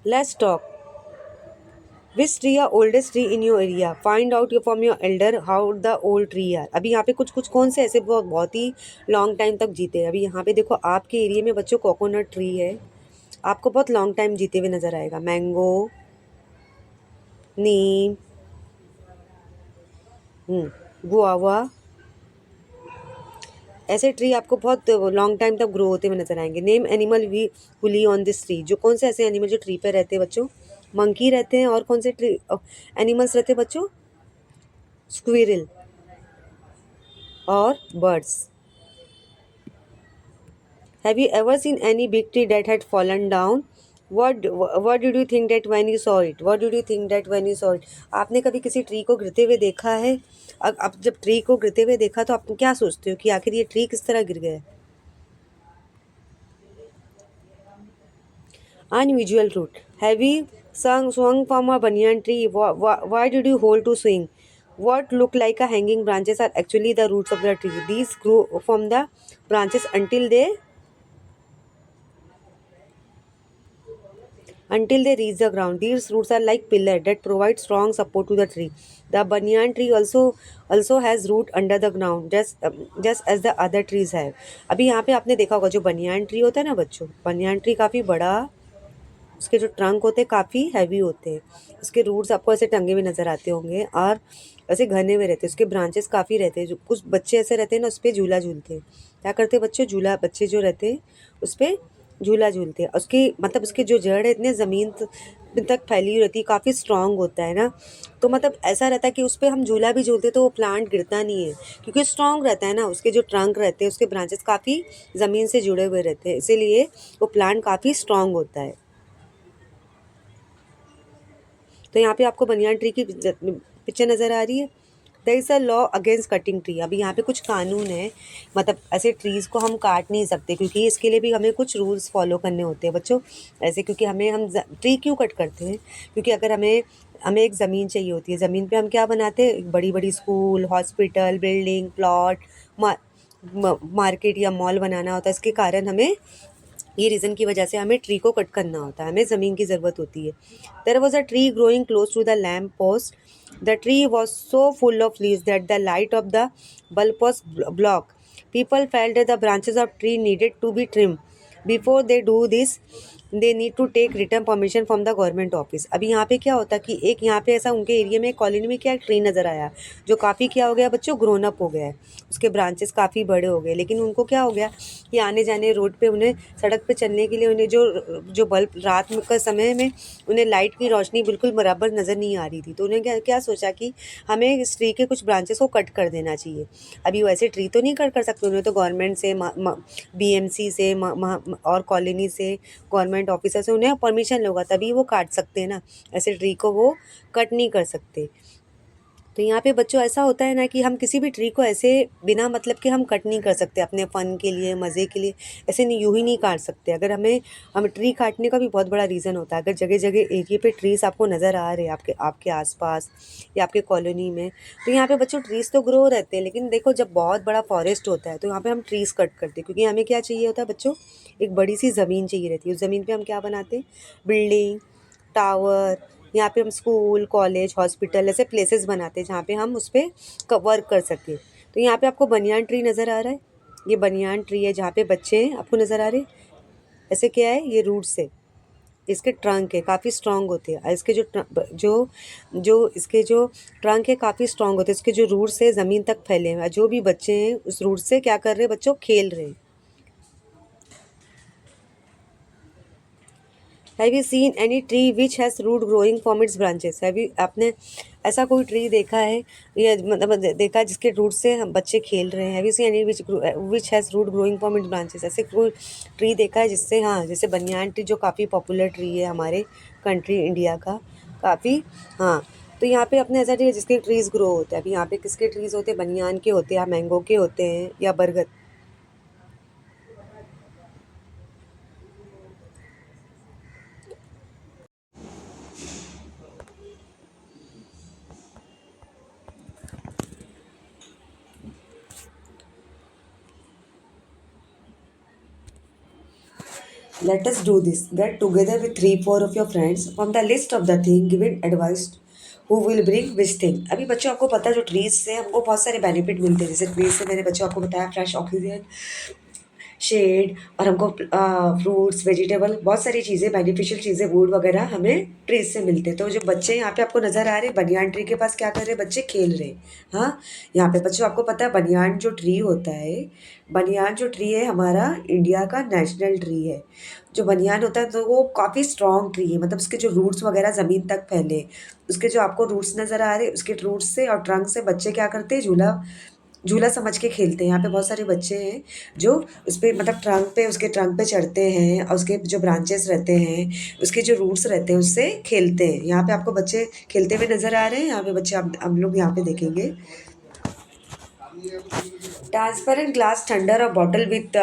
Speaker 1: Let's talk, which tree are oldest tree in your area, find out from your elder how the old tree are. अभी यहाँ पे कुछ कुछ कौन से ऐसे बहुत बहुत ही लॉन्ग टाइम तक जीते हैं। अभी यहाँ पे देखो आपके एरिया में बच्चों कोकोनट ट्री है, आपको बहुत लॉन्ग टाइम जीते हुए नजर आएगा। मैंगो, नीम, गुआवा, ऐसे ट्री आपको बहुत लॉन्ग टाइम तक ग्रो होते हुए नजर आएंगे। Name animal we wholly on this tree, जो कौन से ऐसे एनिमल जो ट्री पे रहते हैं बच्चों, मंकी रहते हैं, और कौन से ट्री एनिमल्स रहते हैं बच्चों, स्क्विरल और birds. Have you ever seen any big tree that had fallen down, what did you think that when you saw it, what did you think that when you saw it, आपने कभी किसी tree को गिरते हुए देखा है? अब जब ट्री को गिरते हुए देखा तो आप क्या सोचते हो कि आखिर ये ट्री किस तरह गिर गया? Unusual route, have you swung from a banyan tree? Why did you hold to swing? What look like a hanging branches are actually the roots of the tree. These grow from the branches until they reach the ground. These roots are like pillars that provide strong support to the tree. The banyan tree also has root under the ground, just as the other trees have. अभी यहाँ पे आपने देखा होगा जो banyan tree होता है ना बच्चों, बनियान ट्री काफ़ी बड़ा, उसके जो ट्रंक होते हैं काफ़ी हैवी होते हैं, उसके रूट्स आपको ऐसे टंगे हुए नज़र आते होंगे और ऐसे घने हुए रहते हैं, उसके ब्रांचेस काफ़ी रहते हैं। जो कुछ बच्चे ऐसे रहते हैं ना, उस पर झूला झूलते हैं। क्या करते हैं बच्चे, बच्चे जो रहते हैं उस पर झूला झूलते हैं। उसकी मतलब उसके जो जड़ है इतने ज़मीन तक फैली हुई रहती है, काफ़ी स्ट्रांग होता है ना, तो मतलब ऐसा रहता है कि उस पर हम झूला भी झूलते तो वो प्लांट गिरता नहीं है, क्योंकि स्ट्रांग रहता है ना, उसके जो ट्रंक रहते हैं उसके ब्रांचेस काफ़ी ज़मीन से जुड़े हुए रहते हैं, इसीलिए वो प्लांट काफ़ी स्ट्रांग होता है। तो यहाँ पे आपको बनियान ट्री की पिक्चर नज़र आ रही है। There is a law against cutting tree. अभी यहाँ पे कुछ कानून है, मतलब ऐसे ट्रीज़ को हम काट नहीं सकते, क्योंकि इसके लिए भी हमें कुछ रूल्स फॉलो करने होते हैं बच्चों। ऐसे क्योंकि हम ट्री क्यों कट करते हैं, क्योंकि अगर हमें हमें एक ज़मीन चाहिए होती है, ज़मीन पे हम क्या बनाते हैं, एक बड़ी बड़ी school, hospital, building, plot, market या मॉल बनाना होता है। इसके कारण हमें ये रीज़न की वजह से हमें ट्री को कट करना होता है, हमें ज़मीन की ज़रूरत होती है। There was a tree growing close to the lamp post, the tree was so full of leaves that the light of the bulb was block, people felt that the branches of tree needed to be trim, before they do this they need to take return permission from the government office. अभी यहाँ पे क्या होता कि एक यहाँ पे ऐसा उनके एरिया में कॉलोनी में क्या ट्री नज़र आया जो काफ़ी क्या हो गया बच्चों, ग्रोन अप हो गया है, उसके ब्रांचेस काफ़ी बड़े हो गए, लेकिन उनको क्या हो गया कि आने जाने रोड पे उन्हें सड़क पे चलने के लिए उन्हें जो बल्ब रात का समय में उन्हें लाइट की रोशनी बिल्कुल बराबर नज़र नहीं आ रही थी, तो उन्हें क्या क्या सोचा कि हमें इस ट्री के कुछ ब्रांचेस को कट कर देना चाहिए। अभी वैसे ट्री तो नहीं कट कर सकते, उन्हें तो गवर्नमेंट से BMC से और कॉलोनी से गवर्नमेंट ऑफिसर से उन्हें परमिशन होगा तभी वो काट सकते हैं ना, ऐसे ट्री को वो कट नहीं कर सकते। तो यहाँ पे बच्चों ऐसा होता है ना कि हम किसी भी ट्री को ऐसे बिना मतलब के हम कट नहीं कर सकते, अपने फ़न के लिए, मज़े के लिए ऐसे नहीं, यूँ ही नहीं काट सकते। अगर हम ट्री काटने का भी बहुत बड़ा रीज़न होता है। अगर जगह जगह एरिया पे ट्रीज़ आपको नज़र आ रहे हैं आपके आपके आसपास या आपके कॉलोनी में, तो यहाँ पे बच्चों ट्रीज़ तो ग्रो रहते हैं, लेकिन देखो जब बहुत बड़ा फॉरेस्ट होता है तो यहाँ पर हम ट्रीज़ कट करते हैं, क्योंकि हमें क्या चाहिए होता है बच्चों, एक बड़ी सी ज़मीन चाहिए रहती है। उस ज़मीन पर हम क्या बनाते हैं, बिल्डिंग, टावर, यहाँ पे हम स्कूल, कॉलेज, हॉस्पिटल ऐसे प्लेसेस बनाते हैं जहाँ पे हम उस पर वर्क कर सकें। तो यहाँ पे आपको बनियान ट्री नज़र आ रहा है, ये बनियान ट्री है जहाँ पे बच्चे हैं, आपको नज़र आ रहे हैं। ऐसे क्या है, ये रूट्स है, इसके ट्रंक है काफ़ी स्ट्रॉन्ग होते हैं, इसके जो ट्रंक है काफ़ी स्ट्रॉन्ग होते हैं, इसके जो रूट्स है ज़मीन तक फैले हुए हैं, जो भी बच्चे हैं उस रूट से क्या कर रहे हैं बच्चों, खेल रहे हैं। Have you seen any tree which has root growing from its branches, have you, आपने ऐसा कोई ट्री देखा है या मतलब देखा जिसके रूट से हम बच्चे खेल रहे हैं? Have you seen any which has root growing from its branches, ऐसे कोई ट्री देखा है जिससे, हाँ जैसे बनियान ट्री जो काफ़ी पॉपुलर ट्री है हमारे कंट्री इंडिया का, काफ़ी, हाँ तो यहाँ पे अपने ऐसा नहीं है जिसके ट्रीज़ ग्रो होते हैं। अभी यहाँ पे किसके ट्रीज़ होते हैं, बनियान के होते हैं या मैंगो के होते हैं या बरगद। Let us do this. Get together with 3-4 of your friends from the list of the thing given advice who will bring which thing. अभी बच्चों आपको पता है जो ट्रीज से हमको बहुत सारे बेनिफिट मिलते हैं, जैसे ट्रीज से मैंने बच्चों आपको बताया फ्रेश ऑक्सीजन, शेड, और हमको फ्रूट्स वेजिटेबल बहुत सारी चीज़ें बेनिफिशियल चीज़ें वुड वगैरह हमें ट्रीज से मिलते हैं। तो जो बच्चे यहाँ पे आपको नज़र आ रहे हैं बनियान ट्री के पास क्या कर रहे हैं बच्चे, खेल रहे हैं। हाँ, यहाँ पे बच्चों आपको पता है बनियान जो ट्री होता है, बनियान जो ट्री है हमारा इंडिया का नेशनल ट्री है। जो बनियान होता है तो वो काफ़ी स्ट्रॉन्ग ट्री है, मतलब उसके जो रूट्स वगैरह ज़मीन तक फैले, उसके जो आपको रूट्स नज़र आ रहे हैं उसके रूट्स से और ट्रंक से बच्चे क्या करते हैं, झूला झूला समझ के खेलते हैं। यहाँ पे बहुत सारे बच्चे हैं जो उस पे मतलब उसके ट्रंक पे चढ़ते हैं और उसके जो ब्रांचेस रहते हैं, उसके जो रूट्स रहते हैं उससे खेलते हैं। यहाँ पे आपको बच्चे खेलते हुए नज़र आ रहे हैं। यहाँ पे बच्चे हम लोग यहाँ पे देखेंगे। ट्रांसपेरेंट ग्लास थंडर और bottle with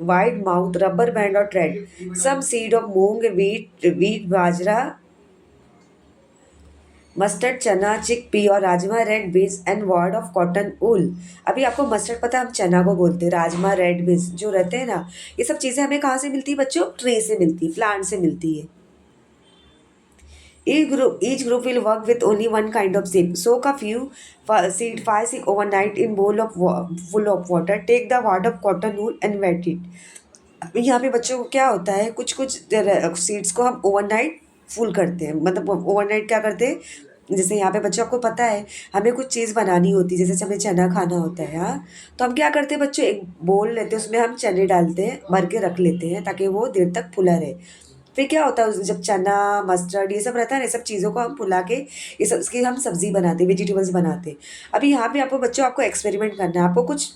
Speaker 1: wide mouth, rubber band और thread, some seed of moong, wheat bajra, mustard, chana, chickpea और rajma, red beans and wad of cotton wool. अभी आपको मस्टर्ड पता है, हम चना को बोलते हैं, राजमा, रेड बीन्स जो रहते हैं ना, ये सब चीज़ें हमें कहाँ से मिलती है बच्चों, ट्री से मिलती है, प्लांट से मिलती है। Each group will work with only one kind of seed. Soak a few seed 5 6 overnight in bowl of full of water. Take the wad of cotton wool and wet it. अभी यहाँ पे बच्चों को क्या होता है, कुछ कुछ सीड्स को हम ओवरनाइट फुल करते हैं, मतलब ओवरनाइट क्या करते हैं, जैसे यहाँ पे बच्चों आपको पता है हमें कुछ चीज़ बनानी होती है, जैसे हमें चना खाना होता है। हाँ, तो हम क्या करते हैं बच्चों, एक बोल लेते हैं उसमें हम चने डालते हैं, भर के रख लेते हैं ताकि वो देर तक फुला रहे। फिर क्या होता है जब चना मस्टर्ड ये सब रहता है ना, ये सब चीज़ों को हम फुला के ये सब इसकी हम सब्ज़ी बनाते हैं, वेजिटेबल्स बनाते हैं। अभी यहाँ पे आपको बच्चों आपको एक्सपेरिमेंट करना है, आपको कुछ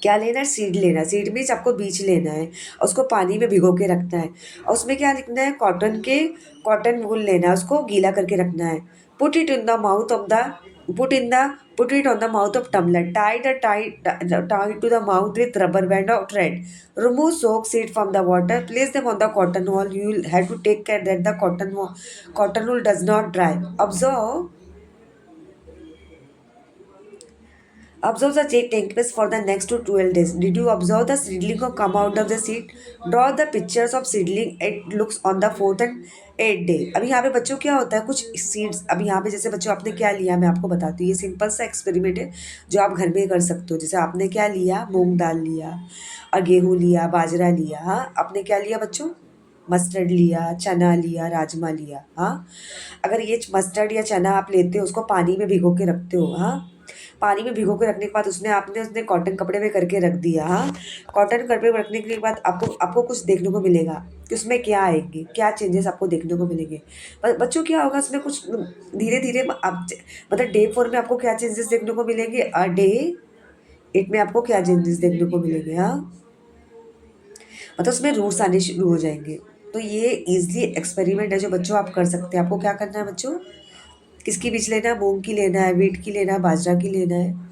Speaker 1: क्या लेना है, सीड लेना है, सीड मीन्स आपको बीज लेना है और उसको पानी में भिगो के रखना है और उसमें क्या लिखना है, कॉटन वूल लेना है, उसको गीला करके रखना है। Put it in the mouth of the put it on the mouth of tumbler, tie to the mouth with rubber band or thread, remove soak seed from the water, place them on the cotton wool. You will have to take care that the cotton wool does not dry. Observe the techniques for the next to 12 days. Did you observe the seedling of come out of the seed? Draw the pictures of seedling. It looks on the 4th and 8th day. अभी यहाँ पे बच्चों क्या होता है, कुछ seeds अभी यहाँ पे जैसे बच्चों आपने क्या लिया मैं आपको बताती हूँ। ये सिंपल सा एक्सपेरिमेंट है जो आप घर में कर सकते हो। जैसे आपने क्या लिया, मूंग दाल लिया और गेहूँ लिया, बाजरा लिया। हाँ, आपने क्या लिया बच्चों, मस्टर्ड लिया, चना लिया, राजमा लिया। हाँ, अगर ये मस्टर्ड या चना आप लेते हो उसको पानी में भिगो के रखते हो। हाँ, पानी में भिगो के रखने के बाद उसने कॉटन कपड़े में करके रख दिया। हाँ, कॉटन कपड़े में रखने के बाद आपको आपको कुछ देखने को मिलेगा कि उसमें क्या आएंगे, क्या चेंजेस आपको देखने को मिलेंगे। बच्चों क्या होगा उसमें कुछ धीरे धीरे आप मतलब डे 4 में आपको क्या चेंजेस देखने को मिलेंगे, डे 8 में आपको क्या चेंजेस देखने को मिलेंगे। हाँ, मतलब उसमें रूट्स आने शुरू हो जाएंगे। तो ये ईजिली एक्सपेरिमेंट है जो बच्चों आप कर सकते हैं। आपको क्या करना है बच्चों, किसकी बीज लेना है, मूंग की लेना है, वीट की लेना है, बाजरा की लेना है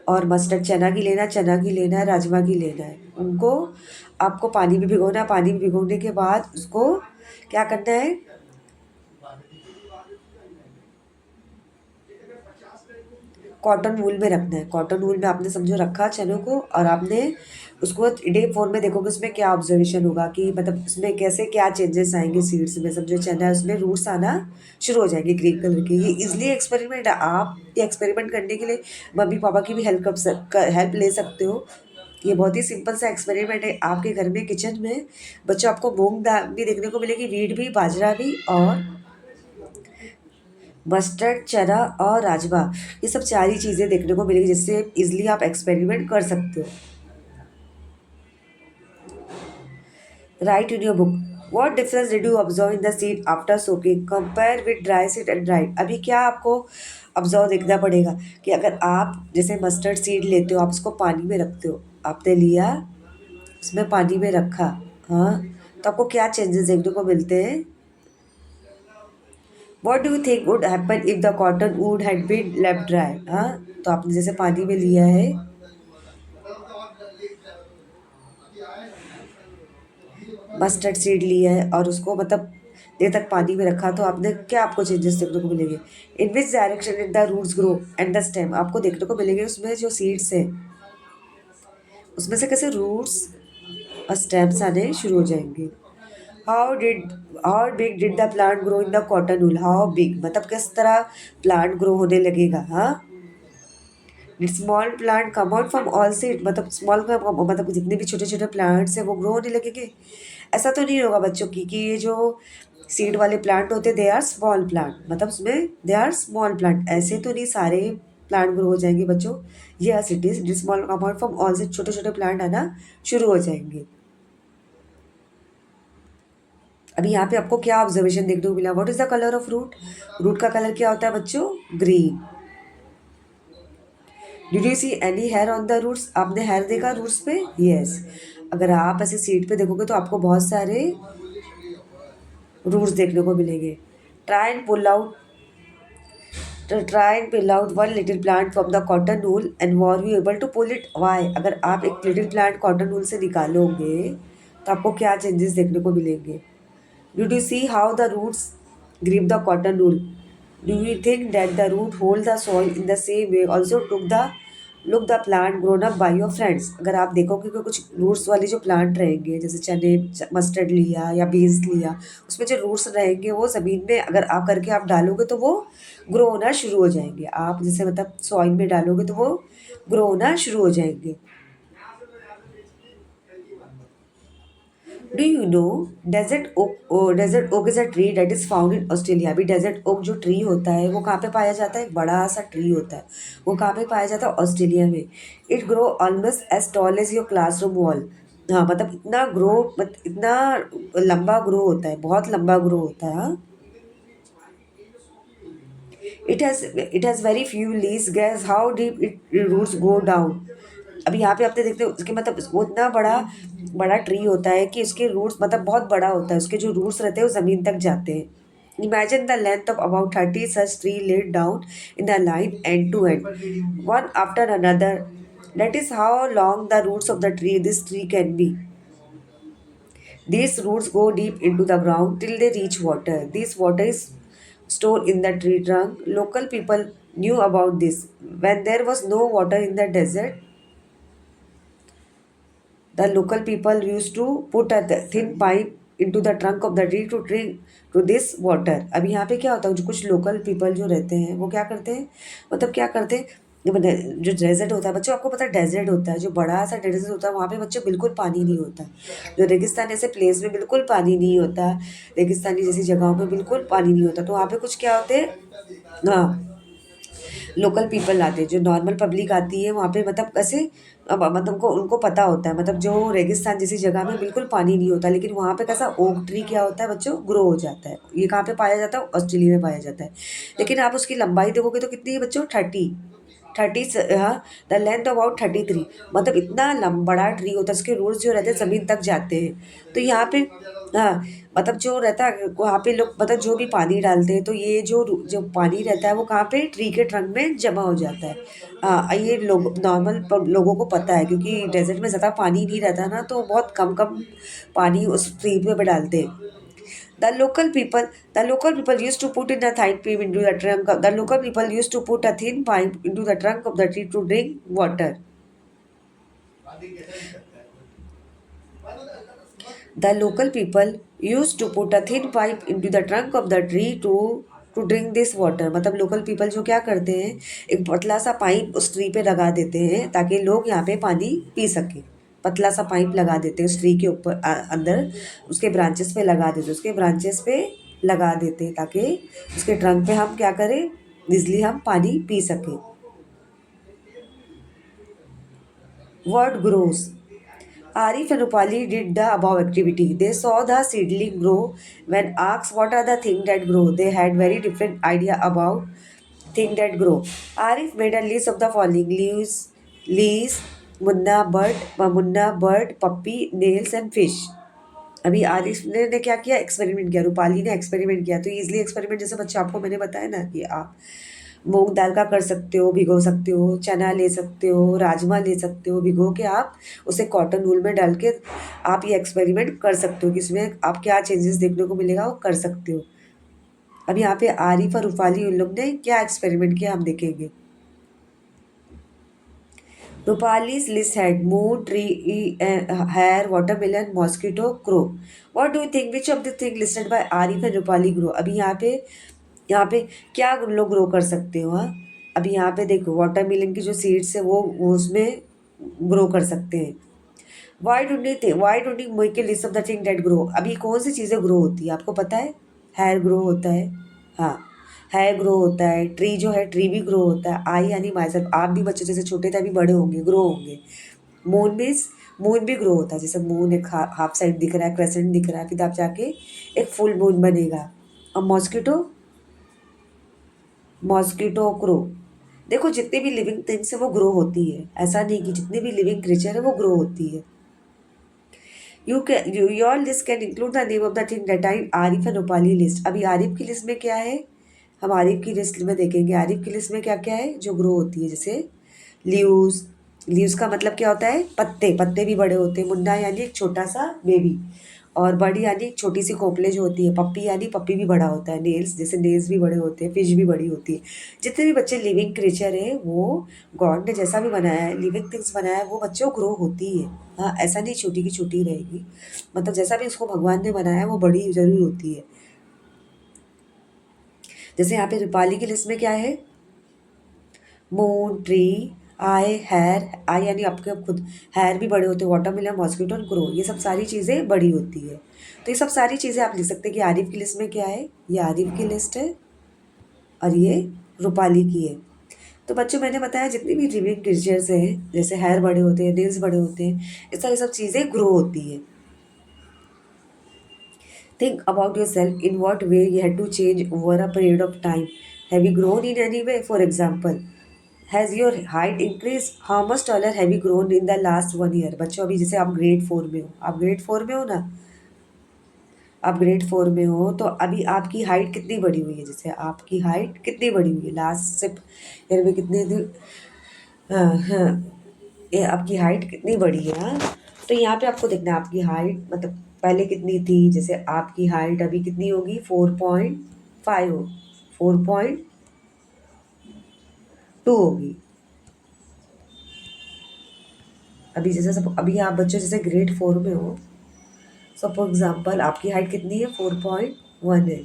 Speaker 1: और मस्टर्ड चना की लेना है, चना की लेना है, राजमा की लेना है। उनको आपको पानी में भिगोना है। पानी में भिगोने के बाद उसको क्या करना है, कॉटन वूल में रखना है। कॉटन वूल में आपने समझो रखा चनों को और आपने उसको डे 4 में देखोगे उसमें क्या ऑब्जर्वेशन होगा कि मतलब उसमें कैसे क्या चेंजेस आएंगे सीड्स में। समझो चना है उसमें रूट्स आना शुरू हो जाएंगे ग्रीन कलर के। ये इजली एक्सपेरिमेंट है। आप ये एक्सपेरिमेंट करने के लिए मम्मी पापा की भी हेल्प ले सकते हो। ये बहुत ही सिंपल सा एक्सपेरिमेंट है। आपके घर में किचन में बच्चों आपको मूंग दाल भी देखने को मिलेगी, वीट भी, बाजरा भी और मस्टर्ड, चना और राजमा, ये सब 4 ही चीज़ें देखने को मिलेगी जिससे इजली आप एक्सपेरिमेंट कर सकते हो। Right in your book what difference did you observe in the seed after soaking, compare with dry seed and dried. अभी क्या आपको ऑब्जर्व देखना पड़ेगा कि अगर आप जैसे मस्टर्ड सीड लेते हो, आप उसको पानी में रखते हो, आपने लिया उसमें पानी में रखा। हाँ, तो आपको क्या चेंजेस देखने को मिलते हैं, What do you think would happen if the cotton wool had been left dry? हाँ, तो आपने जैसे पानी में लिया है, मस्टर्ड सीड लिया है और उसको मतलब देर तक पानी में रखा, तो आपने क्या आपको चेंजेस देखने को मिलेंगे? In which direction in the roots grow and the stem, आपको देखने को मिलेंगे उसमें जो सीड्स हैं उसमें से कैसे रूट्स और स्टेम्स आने शुरू हो जाएंगे। How did how big did the plant grow in the cotton wool? How big मतलब किस तरह प्लांट ग्रो होने लगेगा। हाँ, did small plant come out from all seed, मतलब स्मॉल मतलब जितने भी छोटे छोटे प्लांट्स हैं वो ग्रो होने लगेंगे। ऐसा तो नहीं होगा बच्चों की कि ये जो सीड वाले प्लांट होते हैं दे आर स्मॉल प्लांट, मतलब उसमें दे आर स्मॉल प्लांट, ऐसे तो नहीं सारे प्लांट ग्रो हो जाएंगे बच्चों। Yes it is did small come out from all seed, छोटे छोटे प्लांट आना शुरू हो जाएंगे। अभी यहाँ पे आपको क्या ऑब्जर्वेशन देखने को मिला? What is the colour of root? Root का कलर क्या होता है बच्चों? Green. Did you see any hair on the roots? आपने हेयर देखा रूट्स पे? यस। अगर आप ऐसे सीट पे देखोगे तो आपको बहुत सारे रूट्स देखने को मिलेंगे। Try and pull out try and pull out one little plant from the cotton wool and were you able to pull it? Why? अगर आप एक लिटिल प्लांट कॉटन वूल से निकालोगे तो आपको क्या चेंजेस देखने को मिलेंगे? Did you see how the roots grip the cotton wool? Do you think that the root hold the soil in the same way? Also took the look the plant grown up by your friends. अगर आप देखोगे कि कुछ roots वाले जो plant रहेंगे जैसे चने मस्टर्ड लिया या बीन्स लिया, उसमें जो रूट्स रहेंगे वो ज़मीन में अगर आप करके आप डालोगे तो वो ग्रो होना शुरू हो जाएंगे। आप जैसे मतलब सॉइल में डालोगे तो वो ग्रो होना शुरू हो जाएंगे। Do you know desert oak is a tree that is found in Australia? अभी डेजर्ट ओक जो ट्री होता है वो कहाँ पे पाया जाता है? एक बड़ा सा ट्री होता है, वो कहाँ पे पाया जाता है? ऑस्ट्रेलिया में। It grow almost as tall as your classroom wall. हाँ, मतलब इतना ग्रो इतना लंबा ग्रो होता है, बहुत लंबा ग्रो होता है। हाँ, it has very few leaves, guess how deep it roots go down? अभी यहाँ पे आपने देखते हो उसके मतलब वो इतना बड़ा बड़ा ट्री होता है कि उसके रूट्स मतलब बहुत बड़ा होता है, उसके जो रूट्स रहते हैं वो ज़मीन तक जाते हैं। Imagine the length of about 30 such tree laid down in the line end to end one after another, that is how long the roots of the tree this tree can be. These roots go deep into the ground till they reach water. This water is stored in the tree trunk. Local people knew about this. When there was no water in the desert, the local people used to put a thin pipe into the trunk of the tree to drink to this water. अब यहाँ पे क्या होता है, जो कुछ local people जो रहते हैं वो क्या करते हैं, मतलब क्या करते हैं, जो डेजर्ट होता है बच्चों, आपको पता है डेजर्ट होता है जो बड़ा सा डेजर्ट होता है वहाँ पे बच्चों बिल्कुल पानी नहीं होता। जो रेगिस्तान ऐसे प्लेस में बिल्कुल पानी नहीं होता, रेगिस्तानी जैसी जगहों पे बिल्कुल पानी नहीं होता, तो वहाँ पे कुछ क्या होते हैं, हाँ, लोकल पीपल आते हैं, जो नॉर्मल पब्लिक आती है वहाँ पे, मतलब ऐसे अब मतलब उनको पता होता है, मतलब जो रेगिस्तान जैसी जगह में बिल्कुल पानी नहीं होता, लेकिन वहाँ पे कैसा ओक ट्री क्या होता है बच्चों, ग्रो हो जाता है। ये कहाँ पे पाया जाता है? ऑस्ट्रेलिया में पाया जाता है। लेकिन आप उसकी लंबाई देखोगे तो कितनी है बच्चों? 30। हाँ, द लेंथ अबाउट 33, मतलब इतना बड़ा ट्री होता है, उसके रूट्स जो रहते हैं ज़मीन तक जाते हैं। तो यहाँ पे हाँ, मतलब जो रहता है वहाँ पे लोग मतलब जो भी पानी डालते हैं तो ये जो पानी रहता है वो कहाँ पे ट्री के ट्रंक में जमा हो जाता है। हाँ, ये लोग नॉर्मल लोगों को पता है क्योंकि डेजर्ट में ज़्यादा पानी नहीं रहता ना, तो बहुत कम कम पानी उस ट्री पे डालते हैं। The local people, the local people used to put in a thin pipe into the trunk. The local people used to put a thin pipe into the trunk of the tree to drink water. The local people used to put a thin pipe into the trunk of the tree to drink this water. मतलब local people जो क्या करते हैं, एक पतला सा pipe उस tree पे लगा देते हैं ताकि लोग यहाँ पे पानी पी सकें। पतला सा पाइप लगा देते हैं उस ट्री के ऊपर अंदर, उसके ब्रांचेस पे लगा देते हैं, उसके ब्रांचेस पे लगा देते हैं ताकि उसके ट्रंक पे हम क्या करें, इजली हम पानी पी सकें। What grows? Arif and Rupali did the above activity. They saw the seedling grow. When asked what are the things that grow, they had very different idea about things that grow. Arif made a list of the following: leaves, munna bird, puppy, nails, and fish. अभी आरिफ ने क्या किया, experiment किया, रूपाली ने experiment किया। तो easily experiment जैसे बच्चे आपको मैंने बताया ना कि आप मूंग दाल का कर सकते हो, भिगो सकते हो, चना ले सकते हो, राजमा ले सकते हो, भिगो के आप उसे कॉटन वूल में डाल के आप ये एक्सपेरिमेंट कर सकते हो कि इसमें आप क्या चेंजेस देखने को मिलेगा वो कर सकते हो। अब यहाँ पे आरिफ और रूपाली उन लोग ने क्या एक्सपेरिमेंट किया हम देखेंगे। Rupali's list had moon, tree, hair, watermelon, mosquito, crow. What do you think? Which of the thing listed by Arif and Rupali grow? अभी यहाँ पे क्या लोग ग्रो कर सकते हो? हाँ, अभी यहाँ पे देखो वाटरमेलन की जो सीड्स है वो उसमें ग्रो कर सकते हैं। Why don't you make a list of the thing that grow? अभी कौन सी चीज़ें ग्रो होती है आपको पता है? हेयर ग्रो होता है, हाँ, हेयर ग्रो होता है, ट्री जो है ट्री भी ग्रो होता है। आई यानी माई सेल्फ, आप भी बच्चे जैसे छोटे थे अभी बड़े होंगे, ग्रो होंगे। मून मीन्स मून भी ग्रो होता है, जैसे मून एक हाफ साइड दिख रहा है, क्रेसेंट दिख रहा है, फिर आप जाके एक फुल मून बनेगा। और मॉस्किटो, मॉस्किटो क्रो, देखो जितने भी लिविंग थिंग्स है वो ग्रो होती है, ऐसा नहीं कि जितने भी लिविंग क्रिएचर है वो ग्रो होती है। Your list can include the name of the thing that I Arif and Rupali list. अभी आरिफ की लिस्ट में क्या है, हम आरिफ की लिस्ट में देखेंगे। आरिफ की लिस्ट में क्या क्या है जो ग्रो होती है, जैसे लीव्स। लीव्स का मतलब क्या होता है, पत्ते, पत्ते भी बड़े होते हैं। मुन्ना यानी एक छोटा सा बेबी, और बड़ी यानी एक छोटी सी खोपले जो होती है। पप्पी यानी पप्पी भी बड़ा होता है। नेल्स, जैसे नेल्स भी बड़े होते हैं, फिश भी बड़ी होती है। जितने भी बच्चे लिविंग क्रिएचर है वो गॉड ने जैसा भी बनाया है, लिविंग थिंग्स बनाया है, वो बच्चों ग्रो होती है। हाँ, ऐसा नहीं छोटी की छोटी रहेगी, मतलब जैसा भी उसको भगवान ने बनाया है वो बड़ी ज़रूर होती है। जैसे यहाँ पे रूपाली की लिस्ट में क्या है, मून, ट्री, आई, हेयर। आई यानी आपके खुद हेयर भी बड़े होते हैं, वाटरमेलन, मॉस्किटो, ग्रो, ये सब सारी चीज़ें बड़ी होती है। तो ये सब सारी चीज़ें आप लिख सकते हैं कि आरिफ की लिस्ट में क्या है, ये आरिफ की लिस्ट है और ये रूपाली की है। तो बच्चों मैंने बताया जितनी भी लिविंग क्रिएचर्स हैं, जैसे हेयर बड़े होते हैं, नेल्स बड़े होते हैं, इस तरह सब चीज़ें ग्रो होती है। Think about yourself, in what way you had to change over a period of time. Have you grown in any way? For example, has your height increased? How much taller have you grown in the last 1 year? बच्चों अभी जैसे आप grade 4 में हो, आप grade 4 में हो ना, आप ग्रेड 4 में हो, तो अभी आपकी हाइट कितनी बढ़ी हुई है, जैसे आपकी हाइट कितनी बढ़ी हुई है लास्ट से ईयर में, कितने दिन, हाँ हाँ, ये आपकी हाइट कितनी बढ़ी है। हाँ, तो यहाँ पे आपको देखना है आपकी हाइट मतलब पहले कितनी थी। जैसे आपकी हाइट अभी कितनी होगी, 4.5 हो, 4.2 होगी। अभी जैसे सब अभी आप बच्चों जैसे ग्रेड 4 में हो, सो फॉर एग्जाम्पल आपकी हाइट कितनी है, 4.1 है।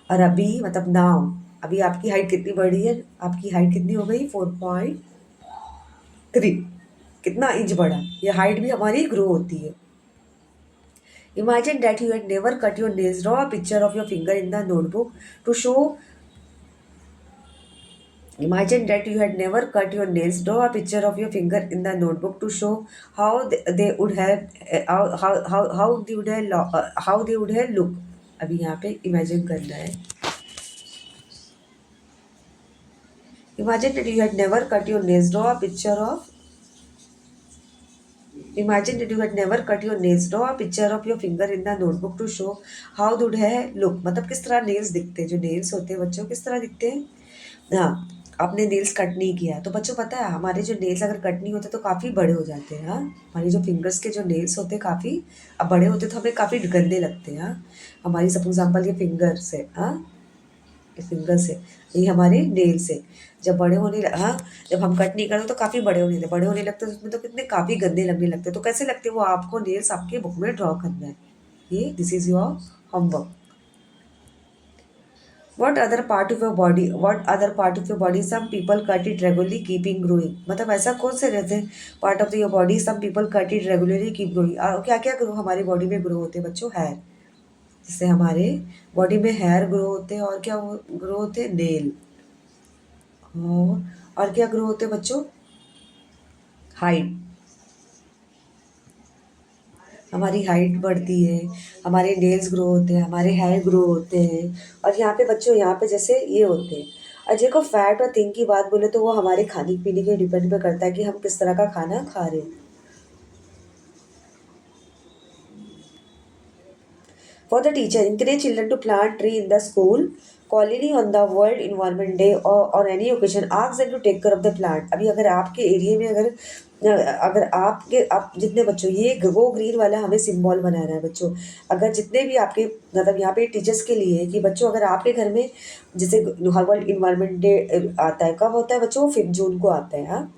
Speaker 1: और अभी मतलब नाउ अभी आपकी हाइट कितनी बढ़ी है, आपकी हाइट कितनी हो गई, 4.3। कितना इंच बढ़ा, ये हाइट भी हमारी ग्रो होती है। Imagine that you had never cut your nails. Draw a picture of your finger in the notebook to show. Imagine that you had never cut your nails. Draw a picture of your finger in the notebook to show how they would have how they would have look. अभी यहाँ पे imagine करना है. Imagine that you had never cut your nails. Draw a picture of. Imagine that you had never cut your nails. Draw a picture of your finger in the notebook to show how they would have look. मतलब किस तरह nails दिखते हैं, जो nails होते हैं बच्चों किस तरह दिखते हैं। हाँ, आपने नेल्स कट नहीं किया तो बच्चों पता है हमारे जो नेल्स अगर कट नहीं होते तो काफ़ी बड़े हो जाते हैं। हाँ, हमारी जो फिंगर्स के जो नेल्स होते हैं काफ़ी अब बड़े होते तो हमें काफ़ी गंदे लगते हैं। हाँ, हमारी सब एग्जाम्पल ये फिंगर्स है। हाँ, ये फिंगर्स है, ये हमारे नेल्स है। जब बड़े होने हाँ, जब हम कट नहीं करते तो काफ़ी बड़े होने लगते तो उसमें तो कितने काफ़ी गंदे लगने लगते। तो कैसे लगते वो आपको नेल्स आपके बुक में ड्रॉ करना है। ये this is your homework. What other part of your body? What other part of your body? Some people cut it regularly, keeping growing. मतलब ऐसा कौन से रहते हैं part of your body, some people cut it regularly keep growing. क्या क्या grow हमारी body में ग्रो होते हैं बच्चों, हेयर। जैसे हमारे बॉडी में हेयर ग्रो होते हैं, और क्या ग्रो होते हैं, नेल। और क्या ग्रो होते हैं बच्चों, हाइट। हमारी हाइट बढ़ती है, हमारे नेल्स ग्रो होते हैं, हमारे हेयर ग्रो होते हैं। और यहाँ पे बच्चों यहाँ पे जैसे ये होते हैं। और देखो फैट और थिंग की बात बोले तो वो हमारे खाने पीने के डिपेंड पे करता है कि हम किस तरह का खाना खा रहे हैं। For the teacher, encourage children to plant tree in the school, colony on the World Environment Day or any occasion. Ask them to take care of the plant. अभी अगर आपके एरिया में अगर आप जितने बच्चों ये गो ग्रीन वाला हमें सिंबल बना रहा है बच्चों, अगर जितने भी आपके मतलब यहाँ पे टीचर्स के लिए कि बच्चों अगर आपके घर में जैसे वर्ल्ड इन्वायरमेंट डे आता है, कब होता है बच्चों? 5 जून को आता है। हाँ,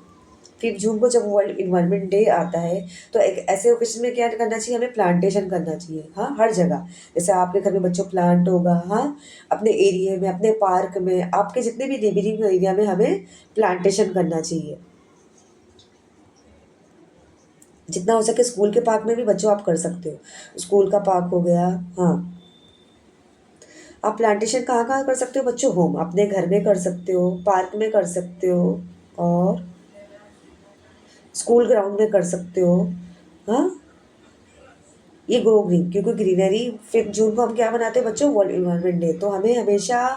Speaker 1: 5 जून को जब वर्ल्ड इन्वायरमेंट डे आता है तो एक ऐसे ओकेजन में क्या करना चाहिए? हमें प्लांटेशन करना चाहिए। हाँ, हर जगह जैसे आपके घर में बच्चों प्लांट होगा, हाँ, अपने एरिया में, अपने पार्क में, आपके जितने भी नेबरिंग एरिया में हमें प्लांटेशन करना चाहिए। जितना हो सके स्कूल के पार्क में भी बच्चों आप कर सकते हो। स्कूल का पार्क हो गया, हाँ। आप प्लांटेशन कहाँ कहाँ कर सकते हो बच्चों? होम, अपने घर में कर सकते हो, पार्क में कर सकते हो, और स्कूल ग्राउंड में कर सकते हो। हाँ, ये ग्रो ग्रीन, क्योंकि ग्रीनरी 5 जून को हम क्या मनाते हैं बच्चों? World environment day. तो हमें हमेशा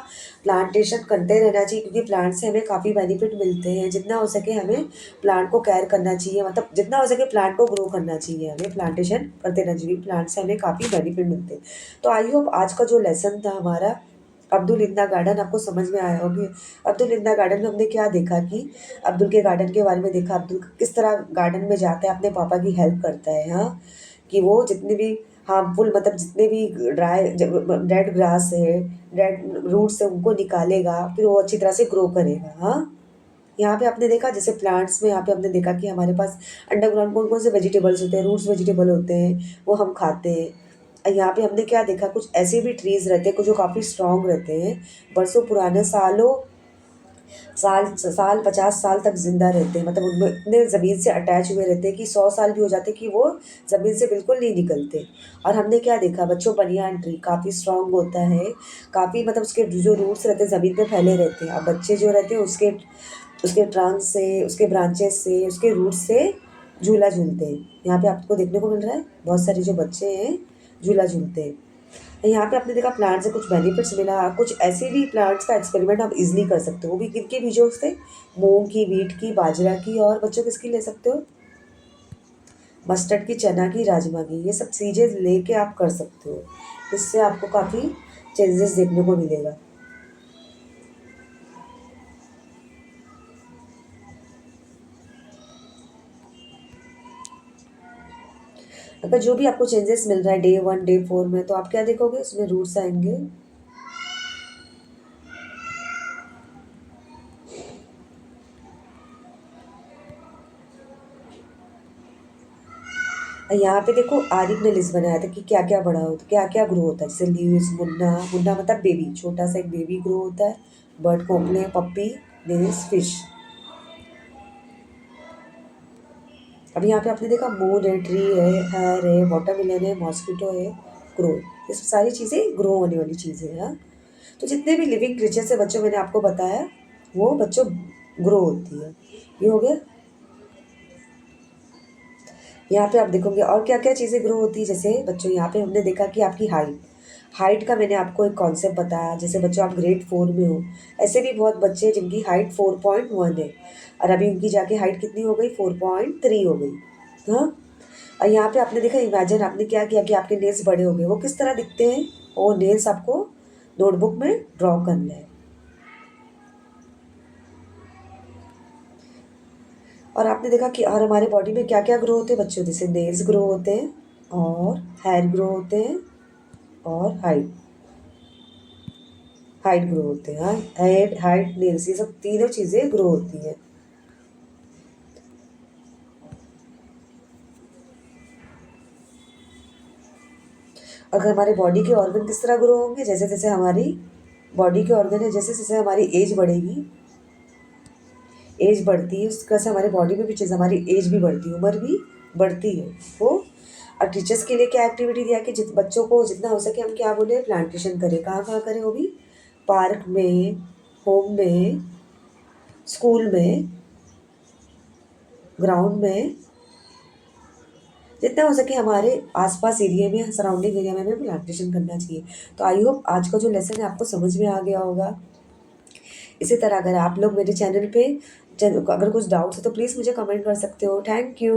Speaker 1: प्लांटेशन करते रहना चाहिए, क्योंकि प्लांट से हमें काफ़ी बेनिफिट मिलते हैं। जितना हो सके हमें प्लांट को केयर करना चाहिए, मतलब जितना हो सके प्लांट को ग्रो करना चाहिए, हमें प्लांटेशन करते रहना चाहिए। प्लांट से हमें काफ़ी बेनिफिट मिलते हैं। तो आई होप आज का जो लेसन था हमारा अब्दुल इंदा गार्डन आपको समझ में आया होगी। अब्दुल इंदा गार्डन में हमने क्या देखा कि अब्दुल के गार्डन के बारे में देखा, अब्दुल किस तरह गार्डन में जाता है, अपने पापा की हेल्प करता है। हाँ, कि वो जितने भी हार्मफुल मतलब जितने भी डेड ग्रास है, डेड रूट्स है, उनको निकालेगा, फिर वो अच्छी तरह से ग्रो करेगा। हाँ, यहाँ पे आपने देखा जैसे प्लांट्स में यहाँ पे हमने देखा कि हमारे पास अंडरग्राउंड कौन कौन से वेजिटेबल्स होते हैं, रूट्स वेजिटेबल होते हैं, वो हम खाते हैं। यहाँ पे हमने क्या देखा, कुछ ऐसे भी ट्रीज रहते हैं कुछ जो काफ़ी स्ट्रांग रहते हैं, बरसों पुराने, साल साल 50 साल तक जिंदा रहते हैं, मतलब उनमें इतने ज़मीन से अटैच हुए रहते हैं कि 100 साल भी हो जाते हैं कि वो ज़मीन से बिल्कुल नहीं निकलते। और हमने क्या देखा बच्चों, बनियान ट्री काफ़ी स्ट्रांग होता है, काफ़ी मतलब उसके जो रूट्स रहते हैं ज़मीन पे फैले रहते हैं। अब बच्चे जो रहते हैं उसके उसके ट्रांक से, उसके ब्रांचेस से, उसके रूट से झूला झूलते हैं। यहाँ पे आपको देखने को मिल रहा है बहुत सारे जो बच्चे हैं झूला झूलते हैं। यहाँ पे आपने देखा प्लांट से कुछ बेनिफिट्स मिला, कुछ ऐसे भी प्लांट्स का एक्सपेरिमेंट आप इजीली कर सकते हो, वो भी किनके बीजों से? मूंग की, वीट की, बाजरा की, और बच्चों किसकी ले सकते हो? मस्टर्ड की, चना की, राजमा की, ये सब चीज़ें लेके आप कर सकते हो। इससे आपको काफ़ी चेंजेस देखने को मिलेगा। अगर जो भी आपको चेंजेस मिल रहा है डे 1 डे 4 में, तो आप क्या देखोगे? उसमें रूट्स आएंगे। यहाँ पे देखो आरिफ ने लिस्ट बनाया था कि क्या क्या बड़ा होता है, क्या क्या ग्रो होता है। जैसे लीव्स, मुन्ना, मुन्ना मतलब बेबी, छोटा सा एक बेबी ग्रो होता है, बर्ड कॉम्पले, पप्पी, नेल्स, फिश। अब यहाँ पे आपने देखा मून है, ट्री है, हेयर है, वाटरमेलन है, मॉस्किटो है, ग्रो। ये सब सारी चीज़ें ग्रो होने वाली चीज़ें हैं। हाँ? तो जितने भी लिविंग क्रिएचर्स है बच्चों, मैंने आपको बताया वो बच्चों ग्रो होती है। ये हो गया। यहाँ पे आप देखोगे और क्या क्या चीज़ें ग्रो होती है। जैसे बच्चों यहाँ पे हमने देखा कि आपकी हाइट का मैंने आपको एक कॉन्सेप्ट बताया। जैसे बच्चों आप ग्रेड 4 में हो, ऐसे भी बहुत बच्चे हैं जिनकी हाइट 4.1 है, और अभी उनकी जाके हाइट कितनी हो गई? 4.3 हो गई। हाँ, और यहाँ पे आपने देखा, इमेजिन आपने क्या किया कि आपके नेल्स बड़े हो गए। वो किस तरह दिखते हैं? वो नेल्स आपको नोटबुक में ड्रॉ करना है। और आपने देखा कि और हमारे बॉडी में क्या क्या ग्रो होते हैं बच्चों? जैसे नेल्स ग्रो होते हैं, और हेयर ग्रो होते हैं, और हाइट ग्रो होते हैं। हाँ, हेड, हाइट, नेल्स, ये सब तीनों चीज़ें ग्रो होती हैं। अगर हमारे बॉडी के ऑर्गन किस तरह ग्रो होंगे? जैसे जैसे हमारी बॉडी के ऑर्गन है, जैसे जैसे हमारी एज बढ़ेगी, एज बढ़ती है उसका से हमारे बॉडी में भी चीज़, हमारी एज भी बढ़ती है, उम्र भी बढ़ती है वो। और टीचर्स के लिए क्या एक्टिविटी दिया कि बच्चों को जितना हो सके हम क्या बोले, प्लांटेशन करें। कहाँ कहाँ करें? वो भी पार्क में, होम में, स्कूल में, ग्राउंड में, जितना हो सके हमारे आसपास एरिया में, सराउंडिंग एरिया में हमें प्लांटेशन करना चाहिए। तो आई होप आज का जो लेसन है आपको समझ में आ गया होगा। इसी तरह अगर आप लोग मेरे चैनल पे अगर कुछ डाउट्स है तो प्लीज़ मुझे कमेंट कर सकते हो। Thank you.